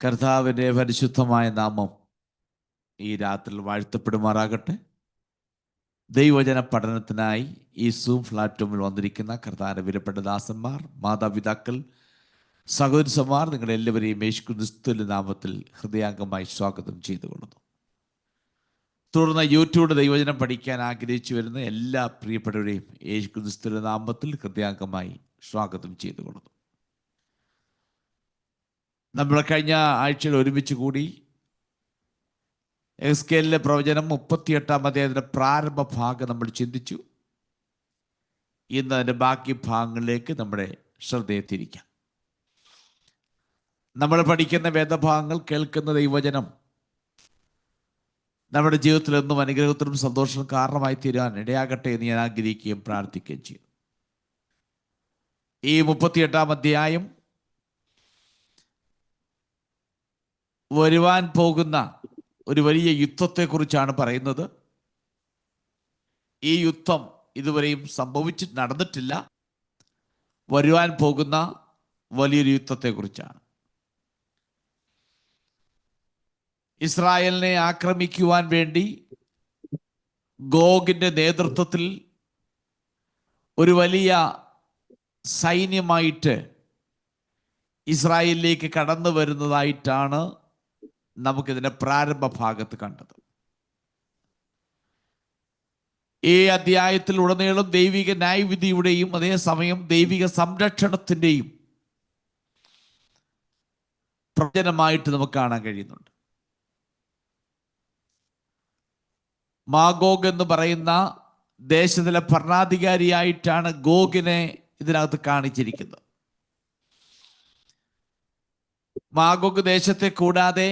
കർത്താവിൻ്റെ പരിശുദ്ധമായ നാമം ഈ രാത്രിയിൽ വാഴ്ത്തപ്പെടുമാറാകട്ടെ. ദൈവവചന പഠനത്തിനായി ഈ സൂം പ്ലാറ്റ്ഫോമിൽ വന്നിരിക്കുന്ന കർത്താവിൻ്റെ വിലപ്പെട്ട ദാസന്മാർ, മാതാപിതാക്കൾ, സഹോദരന്മാർ, നിങ്ങളെല്ലാവരെയും യേശുക്രിസ്തുവിന്റെ നാമത്തിൽ ഹൃദയാംഗമായി സ്വാഗതം ചെയ്തുകൊള്ളുന്നു. തുടർന്ന് യൂട്യൂബിൽ ദൈവവചനം പഠിക്കാൻ ആഗ്രഹിച്ചു വരുന്ന എല്ലാ പ്രിയപ്പെട്ടവരെയും യേശുക്രിസ്തുവിന്റെ നാമത്തിൽ ഹൃദയാംഗമായി സ്വാഗതം ചെയ്തുകൊള്ളുന്നു. നമ്മൾ കഴിഞ്ഞ ആഴ്ചയിൽ ഒരുമിച്ച് കൂടി എസ്കേലിലെ പ്രവചനം 38-ാം അധ്യായത്തിൻ്റെ പ്രാരംഭ ഭാഗം നമ്മൾ ചിന്തിച്ചു. ഇന്ന് അതിൻ്റെ ബാക്കി ഭാഗങ്ങളിലേക്ക് നമ്മുടെ ശ്രദ്ധയെ തിരിക്കാം. നമ്മൾ പഠിക്കുന്ന വേദഭാഗങ്ങൾ, കേൾക്കുന്ന ദൈവവചനം നമ്മുടെ ജീവിതത്തിൽ എന്നും അനുഗ്രഹത്തിനും സന്തോഷത്തിനും കാരണമായി തീരാൻ ഇടയാകട്ടെ എന്ന് ഞാൻ ആഗ്രഹിക്കുകയും പ്രാർത്ഥിക്കുകയും ചെയ്യും. ഈ 38-ാം അധ്യായം വരുവാൻ പോകുന്ന ഒരു വലിയ യുദ്ധത്തെക്കുറിച്ചാണ് പറയുന്നത്. ഈ യുദ്ധം ഇതുവരെയും നടന്നിട്ടില്ല. വരുവാൻ പോകുന്ന വലിയൊരു യുദ്ധത്തെക്കുറിച്ചാണ്. ഇസ്രായേലിനെ ആക്രമിക്കുവാൻ വേണ്ടി ഗോഗിൻ്റെ നേതൃത്വത്തിൽ ഒരു വലിയ സൈന്യമായിട്ട് ഇസ്രായേലിലേക്ക് കടന്നു വരുന്നതായിട്ടാണ് നമുക്കിതിൻ്റെ പ്രാരംഭ ഭാഗത്ത് കണ്ടത്. ഈ അധ്യായത്തിൽ ഉടനീളം ദൈവിക ന്യായവിധിയുടെയും അതേസമയം ദൈവിക സംരക്ഷണത്തിൻ്റെയും പ്രവചനമായിട്ട് നമുക്ക് കാണാൻ കഴിയുന്നുണ്ട്. മാഗോഗ് എന്ന് പറയുന്ന ദേശത്തിലെ ഭരണാധികാരിയായിട്ടാണ് ഗോഗിനെ ഇതിനകത്ത് കാണിച്ചിരിക്കുന്നത്. മാഗോഗ് ദേശത്തെ കൂടാതെ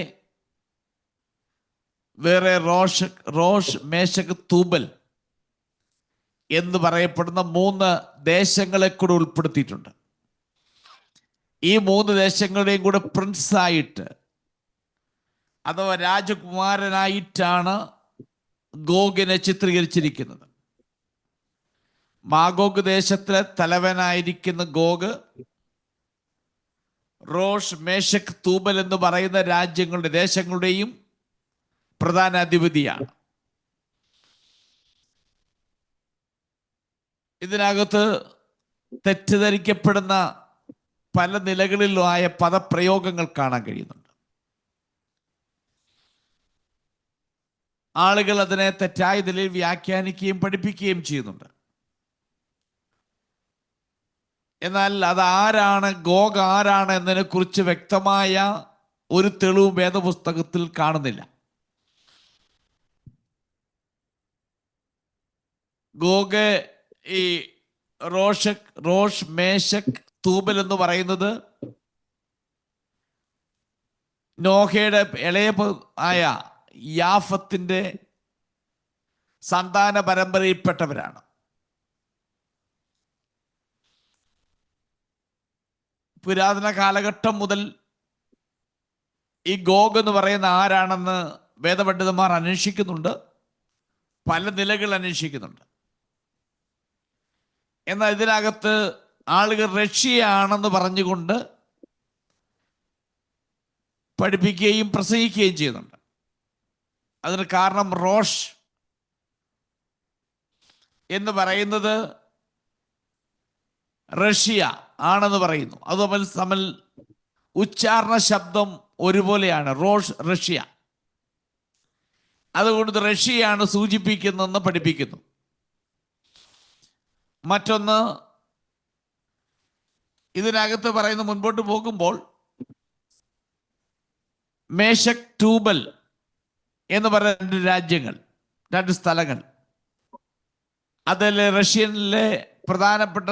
വേറെ റോഷ്, മേശക്, തൂബൽ എന്ന് പറയപ്പെടുന്ന 3 ദേശങ്ങളെ കൂടെ ഉൾപ്പെടുത്തിയിട്ടുണ്ട്. ഈ 3 ദേശങ്ങളുടെയും കൂടെ പ്രിൻസായിട്ട് അഥവാ രാജകുമാരനായിട്ടാണ് ഗോഗിനെ ചിത്രീകരിച്ചിരിക്കുന്നത്. മാഗോഗ് ദേശത്തിലെ തലവനായിരിക്കുന്ന ഗോഗ് റോഷ്, മേശക്, തൂബൽ എന്ന് പറയുന്ന ദേശങ്ങളുടെയും പ്രധാന അധിപതിയാണ്. ഇതിനകത്ത് തെറ്റിദ്ധരിക്കപ്പെടുന്ന പല നിലകളിലുമായ പദപ്രയോഗങ്ങൾ കാണാൻ കഴിയുന്നുണ്ട്. ആളുകൾ അതിനെ തെറ്റായ നിലയിൽ വ്യാഖ്യാനിക്കുകയും പഠിപ്പിക്കുകയും ചെയ്യുന്നുണ്ട്. എന്നാൽ അതാരാണ്, ഗോഗ് ആരാണ് എന്നതിനെ കുറിച്ച് വ്യക്തമായ ഒരു തെളിവും വേദപുസ്തകത്തിൽ കാണുന്നില്ല. ഗോഗ് ഈ റോഷ്, മേശക്, തൂബൽ എന്ന് പറയുന്നത് നോഹയുടെ ഇളയ ആയ യാഫത്തിന്റെ സന്താന പരമ്പരയിൽപ്പെട്ടവരാണ്. പുരാതന കാലഘട്ടം മുതൽ ഈ ഗോഗ് എന്ന് പറയുന്ന ആരാണെന്ന് വേദപണ്ഡിതന്മാർ അന്വേഷിക്കുന്നുണ്ട്, പല നിലകൾ അന്വേഷിക്കുന്നുണ്ട്. എന്നാൽ ഇതിനകത്ത് ആളുകൾ റഷ്യയാണെന്ന് പറഞ്ഞുകൊണ്ട് പഠിപ്പിക്കുകയും പ്രസംഗിക്കുകയും ചെയ്യുന്നുണ്ട്. അതിന് കാരണം റോഷ് എന്ന് പറയുന്നത് റഷ്യ ആണെന്ന് പറയുന്നു. അത് തമ്മിൽ ഉച്ചാരണ ശബ്ദം ഒരുപോലെയാണ്, റോഷ്, റഷ്യ. അതുകൊണ്ട് റഷ്യയാണ് സൂചിപ്പിക്കുന്നതെന്ന് പഠിപ്പിക്കുന്നു. മറ്റൊന്ന്, ഇതിനകത്ത് പറയുന്ന മുൻപോട്ട് പോകുമ്പോൾ മേശക്, തൂബൽ എന്ന് പറയുന്ന 2 സ്ഥലങ്ങൾ, അതിൽ റഷ്യനിലെ പ്രധാനപ്പെട്ട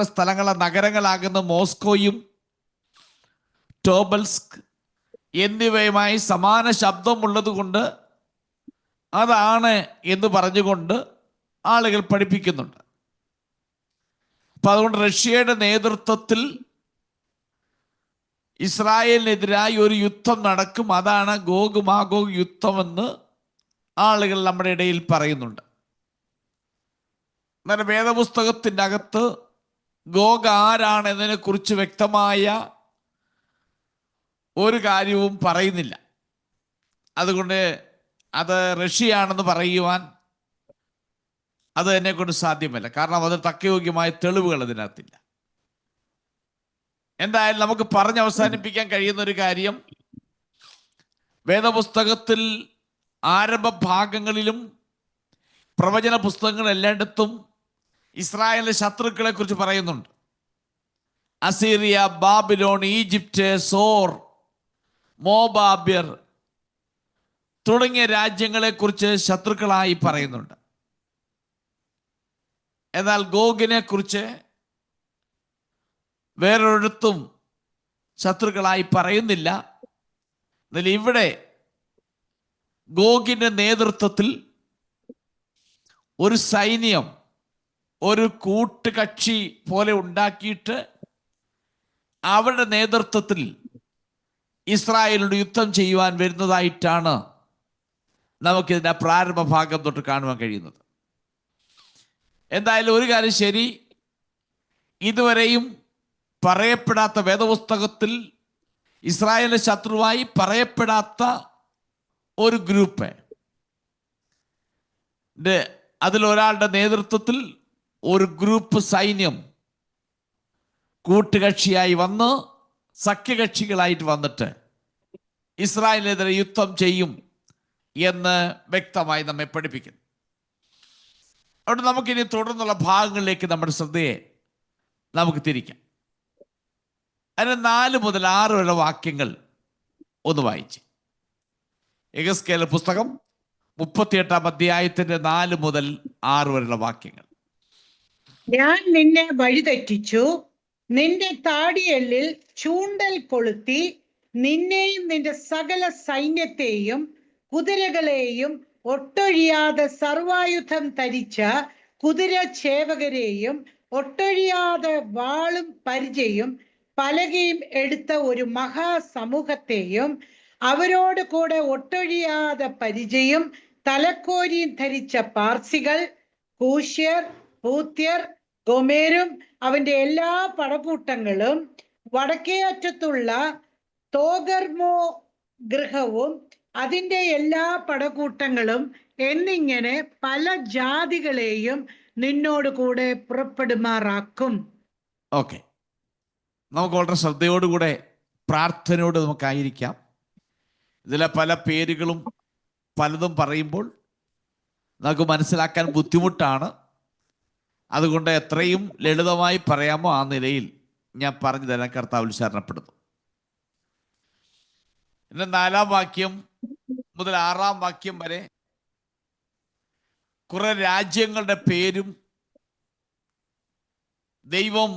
നഗരങ്ങളാകുന്ന മോസ്കോയും ടോബൽസ്ക് എന്നിവയുമായി സമാന ശബ്ദമുള്ളത് കൊണ്ട് അതാണ് എന്ന് പറഞ്ഞുകൊണ്ട് ആളുകൾ പഠിപ്പിക്കുന്നുണ്ട്. അപ്പം അതുകൊണ്ട് റഷ്യയുടെ നേതൃത്വത്തിൽ ഇസ്രായേലിനെതിരായി ഒരു യുദ്ധം നടക്കും. അതാണ് ഗോഗ് മാഗോഗ് യുദ്ധമെന്ന് ആളുകൾ നമ്മുടെ ഇടയിൽ പറയുന്നുണ്ട്. എന്നാൽ വേദപുസ്തകത്തിൻ്റെ അകത്ത് ഗോഗ് ആരാണെന്നതിനെ കുറിച്ച് വ്യക്തമായ ഒരു കാര്യവും പറയുന്നില്ല. അതുകൊണ്ട് അത് റഷ്യയാണെന്ന് പറയുവാൻ അത് എന്നെ കൊണ്ട് സാധ്യമല്ല. കാരണം അത് തക്കയോഗ്യമായ തെളിവുകൾ അതിനകത്തില്ല. എന്തായാലും നമുക്ക് പറഞ്ഞ് അവസാനിപ്പിക്കാൻ കഴിയുന്ന ഒരു കാര്യം, വേദപുസ്തകത്തിൽ ആരംഭ ഭാഗങ്ങളിലും പ്രവചന പുസ്തകങ്ങൾ എല്ലായിടത്തും ഇസ്രായേലിലെ ശത്രുക്കളെ കുറിച്ച് പറയുന്നുണ്ട്. അസീറിയ, ബാബിലോൺ, ഈജിപ്റ്റ്, സോർ, മോബാബ്യർ തുടങ്ങിയ രാജ്യങ്ങളെക്കുറിച്ച് ശത്രുക്കളായി പറയുന്നുണ്ട്. എന്നാൽ ഗോഗിനെ കുറിച്ച് വേറൊരിടത്തും ശത്രുക്കളായി പറയുന്നില്ല. എന്നാൽ ഇവിടെ ഗോഗിന്റെ നേതൃത്വത്തിൽ ഒരു സൈന്യം, ഒരു കൂട്ടുകക്ഷി പോലെ ഉണ്ടാക്കിയിട്ട് അവരുടെ നേതൃത്വത്തിൽ ഇസ്രായേലിനോട് യുദ്ധം ചെയ്യുവാൻ വരുന്നതായിട്ടാണ് നമുക്കിതിൻ്റെ പ്രാരംഭ ഭാഗം തൊട്ട് കാണുവാൻ കഴിയുന്നത്. എന്തായാലും ഒരു കാര്യം ശരി, ഇതുവരെയും പറയപ്പെടാത്ത, വേദപുസ്തകത്തിൽ ഇസ്രായേലിന്റെ ശത്രുവായി പറയപ്പെടാത്ത ഒരു ഗ്രൂപ്പ്, അതിലൊരാളുടെ നേതൃത്വത്തിൽ ഒരു ഗ്രൂപ്പ് സൈന്യം കൂട്ടുകക്ഷിയായി വന്ന് സഖ്യകക്ഷികളായിട്ട് വന്നിട്ട് ഇസ്രായേലിനെതിരെ യുദ്ധം ചെയ്യും എന്ന് വ്യക്തമായി നമ്മെ പഠിപ്പിക്കുന്നു. അതുകൊണ്ട് നമുക്കിനി തുടർന്നുള്ള ഭാഗങ്ങളിലേക്ക് നമ്മുടെ ശ്രദ്ധയെ നമുക്ക് തിരിക്കാം. അതിന് 4 മുതൽ 6 വരെ വാക്യങ്ങൾ ഒന്ന് വായിച്ച്. യെഹെസ്കേൽ പുസ്തകം 38 അധ്യായത്തിന്റെ 4 മുതൽ 6 വരെയുള്ള വാക്യങ്ങൾ. ഞാൻ നിന്നെ വഴിതെറ്റിച്ചു, നിന്റെ താടിയെല്ലിൽ ചൂണ്ടൽ കൊളുത്തി, നിന്നെയും നിന്റെ സകല സൈന്യത്തെയും കുതിരകളെയും ഒട്ടൊഴിയാതെ സർവായുധം ധരിച്ച കുതിരചേവകരെയും ഒട്ടൊഴിയാതെ വാളും പരിചയും പലകയും എടുത്ത ഒരു മഹാസമൂഹത്തെയും അവരോട് കൂടെ ഒട്ടൊഴിയാതെ പരിചയും തലക്കോരിയും ധരിച്ച പാർസികൾ, കൂശ്യർ, പൂത്യർ, ഗോമേരും അവന്റെ എല്ലാ പടകൂട്ടങ്ങളും വടക്കേ അറ്റത്തുള്ള തോഗർമോ ഗൃഹവും അതിന്റെ എല്ലാ പടകൂട്ടങ്ങളും എന്നിങ്ങനെ പല ജാതികളെയും നിന്നോട് കൂടെ പുറപ്പെടുമാറാക്കും. ഓക്കെ, നമുക്ക് വളരെ ശ്രദ്ധയോടുകൂടെ പ്രാർത്ഥനയോട് നമുക്കായിരിക്കാം. ഇതിലെ പല പേരുകളും പലതും പറയുമ്പോൾ നമുക്ക് മനസ്സിലാക്കാൻ ബുദ്ധിമുട്ടാണ്. അതുകൊണ്ട് എത്രയും ലളിതമായി പറയാമോ ആ നിലയിൽ ഞാൻ പറഞ്ഞു തരാൻ കർത്താവ് ശരണപ്പെടുന്നു. പിന്നെ 4-ാം വാക്യം മുതൽ 6-ാം വാക്യം വരെ കുറെ രാജ്യങ്ങളുടെ പേരും ദൈവം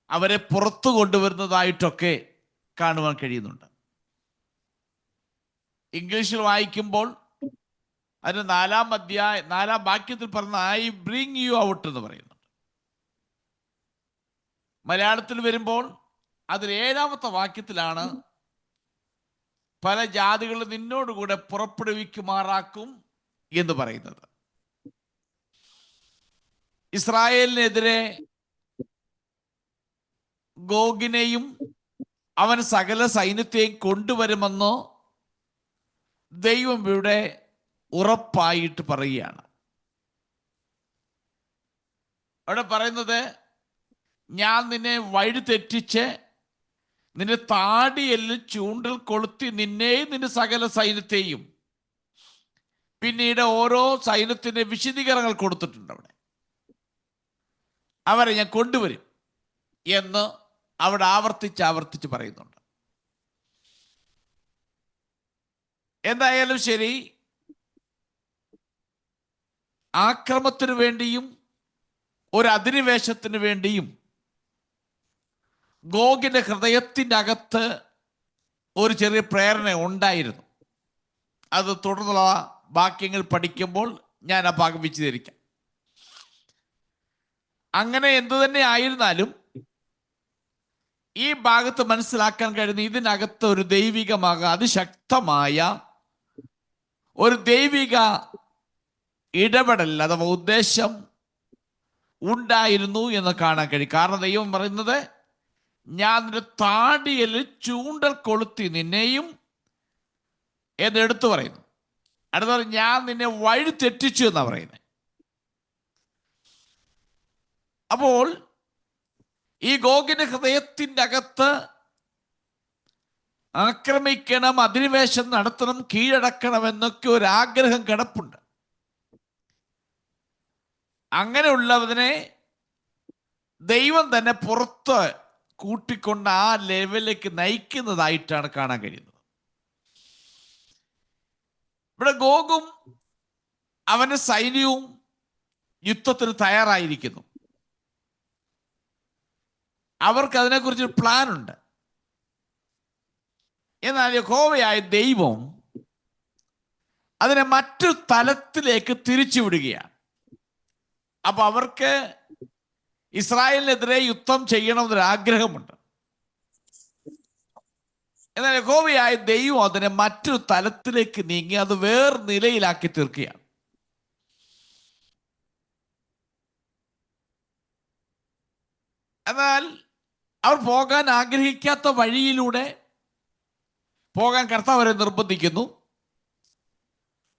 അവരെ പുറത്തു കൊണ്ടുവരുന്നതായിട്ടൊക്കെ കാണുവാൻ കഴിയുന്നുണ്ട്. ഇംഗ്ലീഷിൽ വായിക്കുമ്പോൾ അതിന് 4-ാം വാക്യത്തിൽ പറഞ്ഞ ഐ ബ്രിങ് യു ഔട്ട് എന്ന് പറയുന്നുണ്ട്. മലയാളത്തിൽ വരുമ്പോൾ അതിൽ 7-ാമത്തെ വാക്യത്തിലാണ് പല ജാതികളും നിന്നോടുകൂടെ പുറപ്പെടുവിക്കുമാറാക്കും എന്ന് പറയുന്നത്. ഇസ്രായേലിനെതിരെ ഗോഗിനെയും അവൻ സകല സൈന്യത്തെയും കൊണ്ടുവരുമെന്നോ ദൈവം ഇവിടെ ഉറപ്പായിട്ട് പറയുകയാണ്. അവിടെ പറയുന്നത്, ഞാൻ നിന്നെ വഴി തെറ്റിച്ച് നിന്റെ താടിയെല്ലിൽ ചൂണ്ടൽ കൊളുത്തി നിന്നെയും നിന്റെ സകല സൈന്യത്തെയും. പിന്നീട് ഓരോ സൈന്യത്തിന്റെ വിശദീകരണങ്ങൾ കൊടുത്തിട്ടുണ്ട്. അവരെ ഞാൻ കൊണ്ടുവരും എന്ന് അവിടെ ആവർത്തിച്ച് പറയുന്നുണ്ട്. എന്തായാലും ശരി, ആക്രമത്തിന് വേണ്ടിയും ഒരു അധിനിവേശത്തിന് വേണ്ടിയും ഗോഗിന്റെ ഹൃദയത്തിൻ്റെ അകത്ത് ഒരു ചെറിയ പ്രേരണ ഉണ്ടായിരുന്നു. അത് തുടർന്നുള്ള വാക്യങ്ങൾ പഠിക്കുമ്പോൾ ഞാൻ ആ ഭാഗം വിശദീകരിക്കാം. അങ്ങനെ എന്തു തന്നെ ആയിരുന്നാലും ഈ ഭാഗത്ത് മനസ്സിലാക്കാൻ കഴിയുന്ന ഇതിനകത്ത് ഒരു അതിശക്തമായ ഒരു ദൈവിക ഇടപെടൽ അഥവാ ഉദ്ദേശം ഉണ്ടായിരുന്നു എന്ന് കാണാൻ കഴിയും. കാരണം ദൈവം പറയുന്നത്, ഞാൻ നിന്റെ താടിയിൽ ചൂണ്ടൽ കൊളുത്തി നിന്നെയും എന്ന് എടുത്തു പറയുന്നു. അടുത്ത ഞാൻ നിന്നെ വഴി തെറ്റിച്ചു എന്നാ പറയുന്നത്. അപ്പോൾ ഈ ഗോഗിന്റെ ഹൃദയത്തിൻ്റെ അകത്ത് ആക്രമിക്കണം, അധിനിവേശം നടത്തണം, കീഴടക്കണം എന്നൊക്കെ ഒരു ആഗ്രഹം കിടപ്പുണ്ട്. അങ്ങനെയുള്ളതിനെ ദൈവം തന്നെ പുറത്ത് കൂട്ടിക്കൊണ്ട് ആ ലെവലിലേക്ക് നയിക്കുന്നതായിട്ടാണ് കാണാൻ കഴിയുന്നത്. ഇവിടെ ഗോഗും അവന്റെ സൈന്യവും യുദ്ധത്തിന് തയ്യാറായിരിക്കുന്നു. അവർക്ക് അതിനെക്കുറിച്ചൊരു പ്ലാൻ ഉണ്ട്. എന്നാൽ യഹോവയായ ദൈവം അതിനെ മറ്റൊരു തലത്തിലേക്ക് തിരിച്ചുവിടുകയാണ്. അപ്പൊ അവർക്ക് ഇസ്രായേലിനെതിരെ യുദ്ധം ചെയ്യണമെന്നൊരു ആഗ്രഹമുണ്ട്. എന്നാൽ യഹോവയായ ദൈവം അതിനെ മറ്റൊരു തലത്തിലേക്ക് നീങ്ങി അത് വേറെ നിലയിലാക്കി തീർക്കുകയാണ്. എന്നാൽ അവർ പോകാൻ ആഗ്രഹിക്കാത്ത വഴിയിലൂടെ പോകാൻ കർത്താവ് അവരെ നിർബന്ധിക്കുന്നു.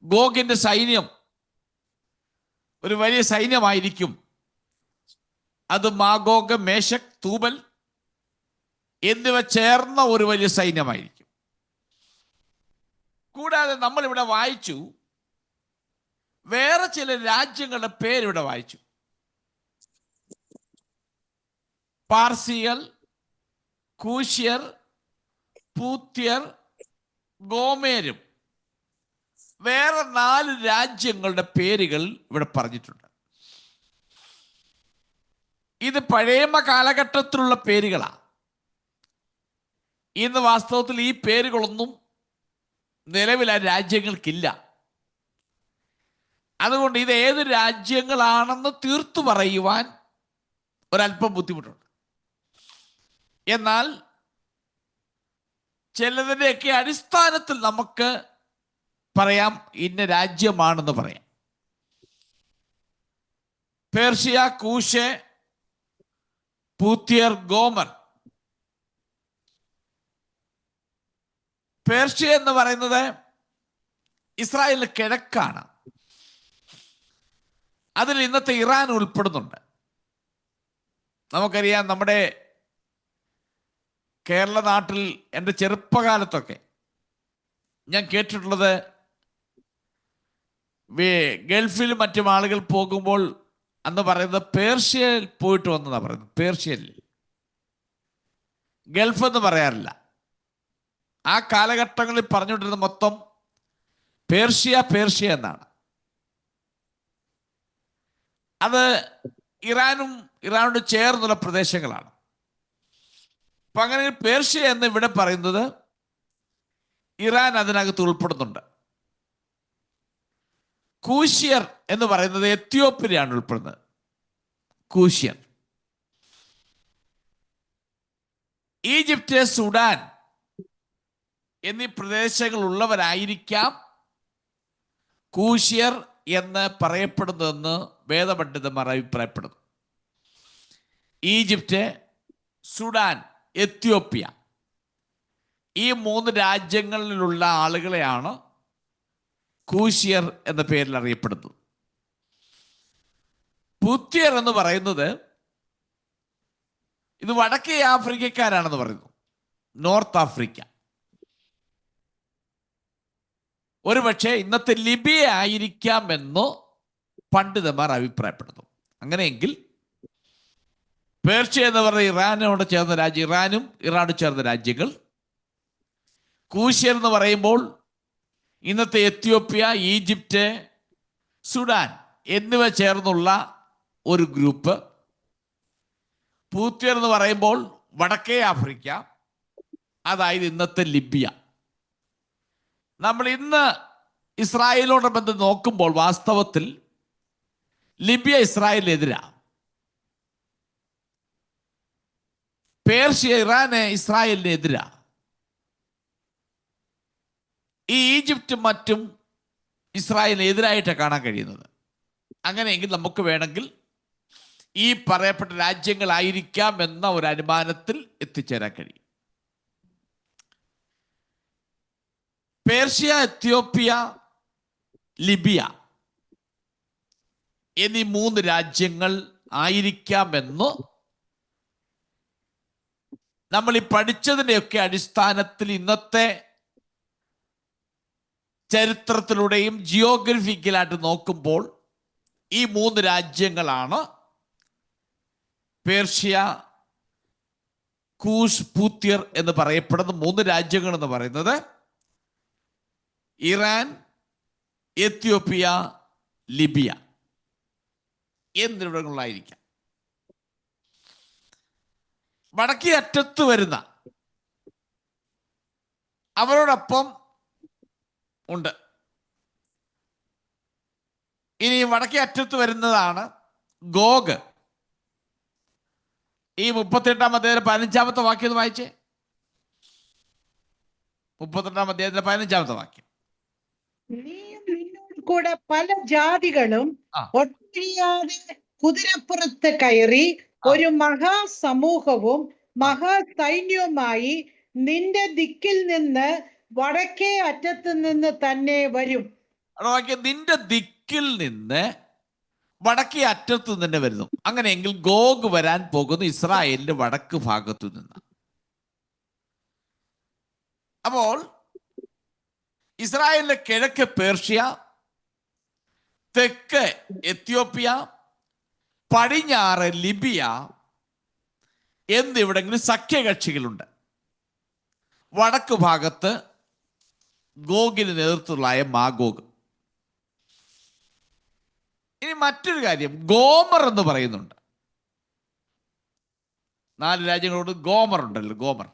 ഗോഗിന്റെ സൈന്യം ഒരു വലിയ സൈന്യമായിരിക്കും. അത് മാഗോഗ്, മേശക്, തൂബൽ എന്നിവ ചേർന്ന ഒരു വലിയ സൈന്യമായിരിക്കും. കൂടാതെ നമ്മളിവിടെ വായിച്ചു, വേറെ ചില രാജ്യങ്ങളുടെ പേരിവിടെ വായിച്ചു. പാർസികൾ, കൂശ്യർ, പൂത്യർ, ഗോമേരും വേറെ 4 രാജ്യങ്ങളുടെ പേരുകൾ ഇവിടെ പറഞ്ഞിട്ടുണ്ട്. ഇത് പഴയമ കാലഘട്ടത്തിലുള്ള പേരുകളാണ്. ഇന്ന് വാസ്തവത്തിൽ ഈ പേരുകളൊന്നും നിലവിൽ ആ രാജ്യങ്ങൾക്കില്ല. അതുകൊണ്ട് ഇത് ഏത് രാജ്യങ്ങളാണെന്ന് തീർത്തു പറയുവാൻ ഒരല്പം ബുദ്ധിമുട്ടുണ്ട്. എന്നാൽ ചിലതിൻ്റെയൊക്കെ അടിസ്ഥാനത്തിൽ നമുക്ക് പറയാം ഇന്ന രാജ്യമാണെന്ന് പറയാം. പേർഷ്യ, കൂശ്, പൂത്യർ, ഗോമർ. പേർഷ്യ എന്ന് പറയുന്നത് ഇസ്രായേലിന് കിഴക്കാണ്. അതിൽ ഇന്നത്തെ ഇറാൻ ഉൾപ്പെടുന്നുണ്ട്. നമുക്കറിയാം, നമ്മുടെ കേരള നാട്ടിൽ എൻ്റെ ചെറുപ്പകാലത്തൊക്കെ ഞാൻ കേട്ടിട്ടുള്ളത്, ഗൾഫിൽ മറ്റും ആളുകൾ പോകുമ്പോൾ അന്ന് പറയുന്നത് പേർഷ്യയിൽ പോയിട്ട് വന്നതാണ് പറയുന്നത്. പേർഷ്യയിൽ, ഗൾഫ് എന്ന് പറയാറില്ല. ആ കാലഘട്ടങ്ങളിൽ പറഞ്ഞുകൊണ്ടിരുന്നത് മൊത്തം പേർഷ്യ പേർഷ്യ എന്നാണ്. അത് ഇറാനോട് ചേർന്നുള്ള പ്രദേശങ്ങളാണ്. അപ്പൊ അങ്ങനെ പേർഷ്യ എന്ന് ഇവിടെ പറയുന്നത് ഇറാൻ അതിനകത്ത് ഉൾപ്പെടുന്നുണ്ട്. കൂശ്യർ എന്ന് പറയുന്നത് എത്യോപ്യയാണ് ഉൾപ്പെടുന്നത്. കൂശ്യർ, ഈജിപ്റ്റ്, സുഡാൻ എന്നീ പ്രദേശങ്ങൾ ഉള്ളവരായിരിക്കാം കൂശ്യർ എന്ന് പറയപ്പെടുന്നതെന്ന് വേദപണ്ഡിതന്മാർ അഭിപ്രായപ്പെടുന്നു. ഈജിപ്റ്റ്, സുഡാൻ, എത്യോപ്യ ഈ 3 രാജ്യങ്ങളിലുള്ള ആളുകളെയാണ് കൂശ്യർ എന്ന പേരിൽ അറിയപ്പെടുന്നത്. പൂത്യർ എന്ന് പറയുന്നത് ഇത് വടക്കേ ആഫ്രിക്കക്കാരാണെന്ന് പറയുന്നു. നോർത്ത് ആഫ്രിക്ക, ഒരുപക്ഷെ ഇന്നത്തെ ലിബിയ ആയിരിക്കാമെന്ന് പണ്ഡിതന്മാർ അഭിപ്രായപ്പെടുന്നു. അങ്ങനെയെങ്കിൽ പേർഷ്യ എന്ന് പറയുന്ന ഇറാനോട് ചേർന്ന രാജ്യം, ഇറാനും ഇറാനോട് ചേർന്ന രാജ്യങ്ങൾ. കൂശ്യർ എന്ന് പറയുമ്പോൾ ഇന്നത്തെ എത്യോപ്യ, ഈജിപ്റ്റ്, സുഡാൻ എന്നിവ ചേർന്നുള്ള ഒരു ഗ്രൂപ്പ്. പൂത്യർ എന്ന് പറയുമ്പോൾ വടക്കേ ആഫ്രിക്ക, അതായത് ഇന്നത്തെ ലിബിയ. നമ്മൾ ഇന്ന് ഇസ്രായേലിനോട് ബന്ധം നോക്കുമ്പോൾ വാസ്തവത്തിൽ ലിബിയ ഇസ്രായേലിനെതിരാണ്. പേർഷ്യ, ഇറാന് ഇസ്രായേലിനെതിരാണ്. ഈ ഈജിപ്റ്റും മറ്റും ഇസ്രായേലിന് എതിരായിട്ട് കാണാൻ കഴിയുന്നത്. അങ്ങനെയെങ്കിൽ നമുക്ക് വേണമെങ്കിൽ ഈ പറയപ്പെട്ട രാജ്യങ്ങളായിരിക്കാം എന്ന ഒരു അനുമാനത്തിൽ എത്തിച്ചേരാൻ കഴിയും. പേർഷ്യ, എത്യോപ്യ, ലിബിയ എന്നീ 3 രാജ്യങ്ങൾ ആയിരിക്കാമെന്ന് നമ്മൾ ഈ പഠിച്ചതിൻ്റെയൊക്കെ അടിസ്ഥാനത്തിൽ ഇന്നത്തെ ചരിത്രത്തിലൂടെയും ജിയോഗ്രഫിക്കലായിട്ട് നോക്കുമ്പോൾ ഈ 3 രാജ്യങ്ങളാണ് പേർഷ്യ, കൂഷ്, പൂത്യർ എന്ന് പറയപ്പെടുന്ന 3 രാജ്യങ്ങൾ എന്ന് പറയുന്നത് ഇറാൻ, എത്യോപ്യ, ലിബിയ എന്നിവിടങ്ങളിലായിരിക്കാം. വടക്കേ അറ്റത്ത് വരുന്ന അവരോടൊപ്പം ഉണ്ട്. ഇനി വടക്കേ അറ്റത്ത് വരുന്നതാണ് ഗോഗ്. ഈ 38-ാം അധ്യായത്തിലെ 15-ാമത്തെ വാക്യം ഒന്ന് വായിച്ചേ. 38-ാം അധ്യായത്തിലെ 15-ാമത്തെ വാക്യം. നീയും നിന്നോട് കൂടെ പല ജാതികളും ഒട്ടൊഴിയാതെ കുതിരപ്പുറത്ത് കയറി ഒരു മഹാസമൂഹവും മഹാസൈന്യവുമായി നിന്റെ ദിക്കിൽ നിന്ന് വടക്കേ അറ്റത്ത് നിന്ന് തന്നെ വരും. നിന്റെ ദിക്കിൽ നിന്ന് വടക്കേ അറ്റത്ത് തന്നെ വരുന്നു. അങ്ങനെയെങ്കിൽ ഗോഗ് വരാൻ പോകുന്നു ഇസ്രായേലിന്റെ വടക്ക് ഭാഗത്തു നിന്ന്. അപ്പോൾ ഇസ്രായേലിന്റെ കിഴക്ക് പേർഷ്യ, തെക്ക് എത്യോപ്യ, പടിഞ്ഞാറ് ലിബിയ എന്നിവിടങ്ങളിൽ സഖ്യകക്ഷികളുണ്ട്. വടക്ക് ഭാഗത്ത് ഗോഗിന് നേതൃത്വമുള്ള മാഗോഗ്. ഇനി മറ്റൊരു കാര്യം, ഗോമർ എന്ന് പറയുന്നുണ്ട്. 4 രാജ്യങ്ങളോട് ഗോമർ ഉണ്ടല്ലോ, ഗോമർ.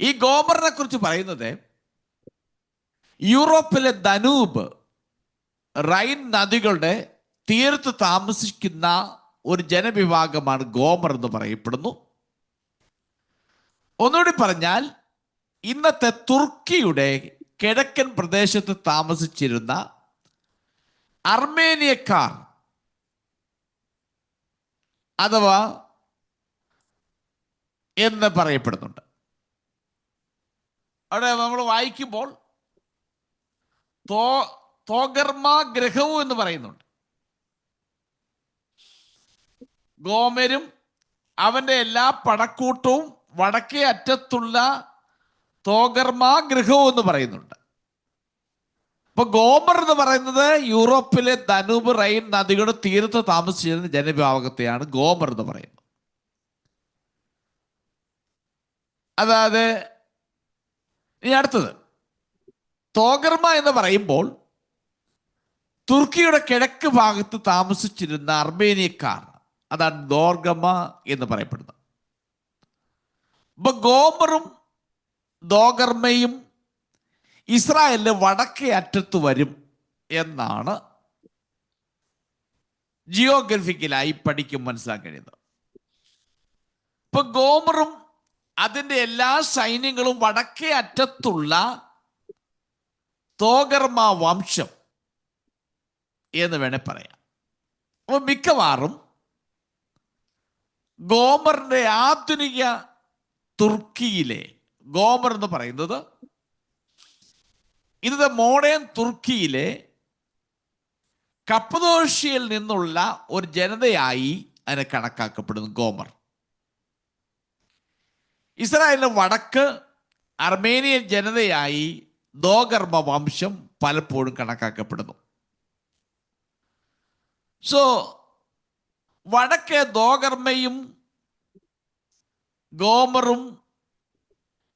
ഈ ഗോമറിനെ കുറിച്ച് പറയുന്നത് യൂറോപ്പിലെ ദനൂബ്, റൈൻ നദികളുടെ തീരത്ത് താമസിക്കുന്ന ഒരു ജനവിഭാഗമാണ് ഗോമർ എന്ന് പറയപ്പെടുന്നു. ഒന്നുകൂടി പറഞ്ഞാൽ ഇന്നത്തെ തുർക്കിയുടെ കിഴക്കൻ പ്രദേശത്ത് താമസിച്ചിരുന്ന അർമേനിയക്കാർ അഥവാ എന്ന് പറയപ്പെടുന്നുണ്ട്. അവിടെ നമ്മൾ വായിക്കുമ്പോൾ തോഗർമ ഗ്രഹവും എന്ന് പറയുന്നുണ്ട്. ഗോമരും അവന്റെ എല്ലാ പടക്കൂട്ടവും വടക്കേ അറ്റത്തുള്ള തോഗർമ ഗൃഹവും എന്ന് പറയുന്നുണ്ട്. അപ്പൊ ഗോമർ എന്ന് പറയുന്നത് യൂറോപ്പിലെ ദനൂബ്, റൈൻ നദികളുടെ തീരത്ത് താമസിച്ചിരുന്ന ജനവിഭാഗത്തെയാണ് ഗോമർ എന്ന് പറയുന്നത്. അതായത് ഇനി അടുത്തത് തോഗർമ എന്ന് പറയുമ്പോൾ തുർക്കിയുടെ കിഴക്ക് ഭാഗത്ത് താമസിച്ചിരുന്ന അർമേനിയക്കാർ, അതാണ് ദോർഗമ എന്ന് പറയപ്പെടുന്നത്. അപ്പൊ ഗോമറും ദോഗർമയും ഇസ്രായേലിന്റെ വടക്കേ അറ്റത്ത് വരും എന്നാണ് ജിയോഗ്രഫിക്കലായി പഠിക്കും മനസ്സിലാക്കാൻ കഴിയുന്നത്. ഇപ്പൊ ഗോമറും അതിൻ്റെ എല്ലാ സൈന്യങ്ങളും വടക്കേ അറ്റത്തുള്ള തോഗർമ വംശം എന്ന് വേണേൽ പറയാം. അപ്പൊ മിക്കവാറും ഗോമറിന്റെ ആധുനിക തുർക്കിയിലെ ഗോമർ എന്ന് പറയുന്നത് ഇത് മോഡേൺ തുർക്കിയിലെ കപ്പദോഷ്യയിൽ നിന്നുള്ള ഒരു ജനതയായി അതിനെ കണക്കാക്കപ്പെടുന്നു ഗോമർ. ഇസ്രായേലിന്റെ വടക്ക് അർമേനിയൻ ജനതയായി ദോഗർമ വംശം പലപ്പോഴും കണക്കാക്കപ്പെടുന്നു. സോ വടക്കേ ദോഗർമയും ഗോമറും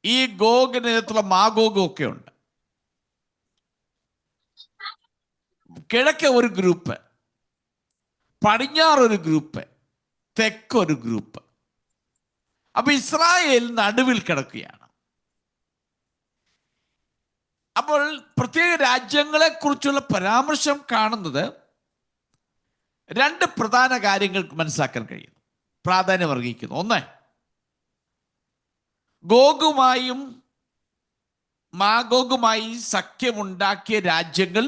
ഈ ഗോഗിനകത്തുള്ള മാഗോഗും ഒക്കെ ഉണ്ട്. കിഴക്ക് ഒരു ഗ്രൂപ്പ്, പടിഞ്ഞാറൊരു ഗ്രൂപ്പ്, തെക്കൊരു ഗ്രൂപ്പ്. അപ്പൊ ഇസ്രായേൽ നടുവിൽ കിടക്കുകയാണ്. അപ്പോൾ പ്രത്യേക രാജ്യങ്ങളെ കുറിച്ചുള്ള പരാമർശം കാണുന്നത് 2 പ്രധാന കാര്യങ്ങൾ മനസ്സിലാക്കാൻ കഴിയുന്നു, പ്രാധാന്യം അർഹിക്കുന്നു. ഒന്ന്, ഗോഗുമായും മാഗോഗുമായി സഖ്യമുണ്ടാക്കിയ രാജ്യങ്ങൾ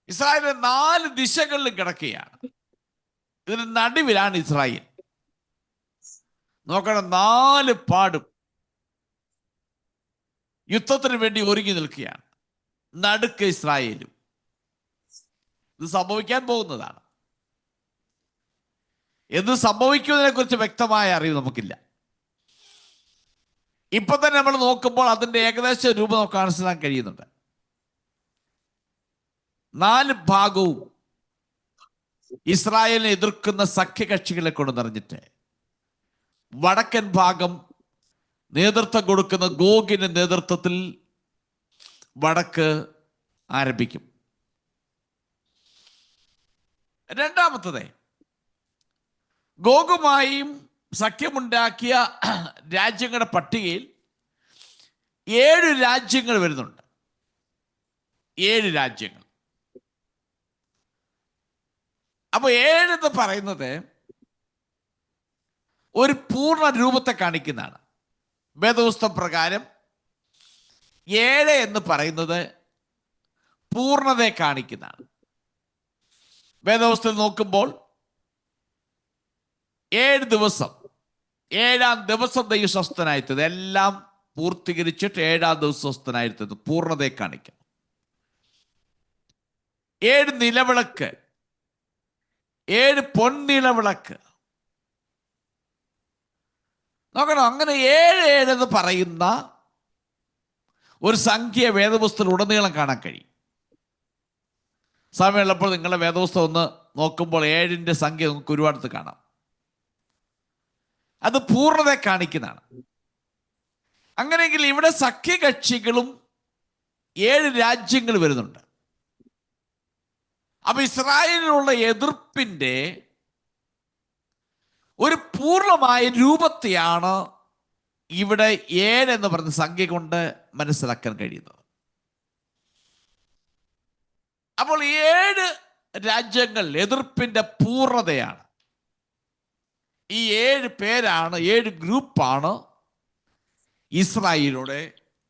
ഇസ്രായേൽ 4 ദിശകളിലും കിടക്കുകയാണ്. ഇതിന് നടുവിലാണ് ഇസ്രായേൽ. നോക്കണം, 4 പാടും യുദ്ധത്തിന് വേണ്ടി ഒരുങ്ങി നിൽക്കുകയാണ്. നടുക്ക് ഇസ്രായേലും. ഇത് സംഭവിക്കാൻ പോകുന്നതാണ്. എന്ത് സംഭവിക്കുന്നതിനെ കുറിച്ച് വ്യക്തമായ അറിവ് നമുക്കില്ല. ഇപ്പൊ തന്നെ നമ്മൾ നോക്കുമ്പോൾ അതിന്റെ ഏകദേശ രൂപം നമുക്ക് മനസ്സിലാക്കാൻ കഴിയുന്നുണ്ട്. 4 ഭാഗവും ഇസ്രായേലിനെ എതിർക്കുന്ന സഖ്യകക്ഷികളെ കൊണ്ട് നിറഞ്ഞിട്ട് വടക്കൻ ഭാഗം നേതൃത്വം കൊടുക്കുന്ന ഗോഗിന്റെ നേതൃത്വത്തിൽ വടക്ക് ആരംഭിക്കും. രണ്ടാമത്തത്, ഗോഗുമായും സഖ്യമുണ്ടാക്കിയ രാജ്യങ്ങളുടെ പട്ടികയിൽ 7 രാജ്യങ്ങൾ വരുന്നുണ്ട്. 7 രാജ്യങ്ങൾ. അപ്പൊ 7 എന്ന് പറയുന്നത് ഒരു പൂർണ്ണ രൂപത്തെ കാണിക്കുന്നതാണ്. വേദപുസ്തക പ്രകാരം 7 എന്ന് പറയുന്നത് പൂർണ്ണതയെ കാണിക്കുന്നതാണ്. വേദപുസ്തകം നോക്കുമ്പോൾ 7 ദിവസം, 7-ാം ദിവസം ദൈവം സ്വസ്ഥനായിരുത്തത്, എല്ലാം പൂർത്തീകരിച്ചിട്ട് 7-ാം ദിവസം സ്വസ്ഥനായിരുത്തത് പൂർണ്ണതയെ കാണിക്കും. 7 നിലവിളക്ക്, 7 പൊൻനിലവിളക്ക്. നോക്കണം, അങ്ങനെ 7 എന്ന് പറയുന്ന ഒരു സംഖ്യ വേദപുസ്തകം ഉടനീളം കാണാൻ കഴിയും. സമയമുള്ളപ്പോൾ നിങ്ങളുടെ വേദപുസ്തകം ഒന്ന് നോക്കുമ്പോൾ 7ന്റെ സംഖ്യ നമുക്ക് ഒരുപാടത്ത് കാണാം. അത് പൂർണ്ണതയെ കാണിക്കുന്നതാണ്. അങ്ങനെയെങ്കിൽ ഇവിടെ സഖ്യകക്ഷികളും 7 രാജ്യങ്ങൾ വരുന്നുണ്ട്. അപ്പൊ ഇസ്രായേലിനുള്ള എതിർപ്പിന്റെ ഒരു പൂർണ്ണമായ രൂപത്തെയാണ് ഇവിടെ 7 എന്ന് പറഞ്ഞ സംഖ്യ കൊണ്ട് മനസ്സിലാക്കാൻ കഴിയുന്നത്. അപ്പോൾ 7 രാജ്യങ്ങൾ എതിർപ്പിന്റെ പൂർണ്ണതയാണ്. ഈ 7 പേരാണ്, 7 ഗ്രൂപ്പാണ് ഇസ്രായേലിലൂടെ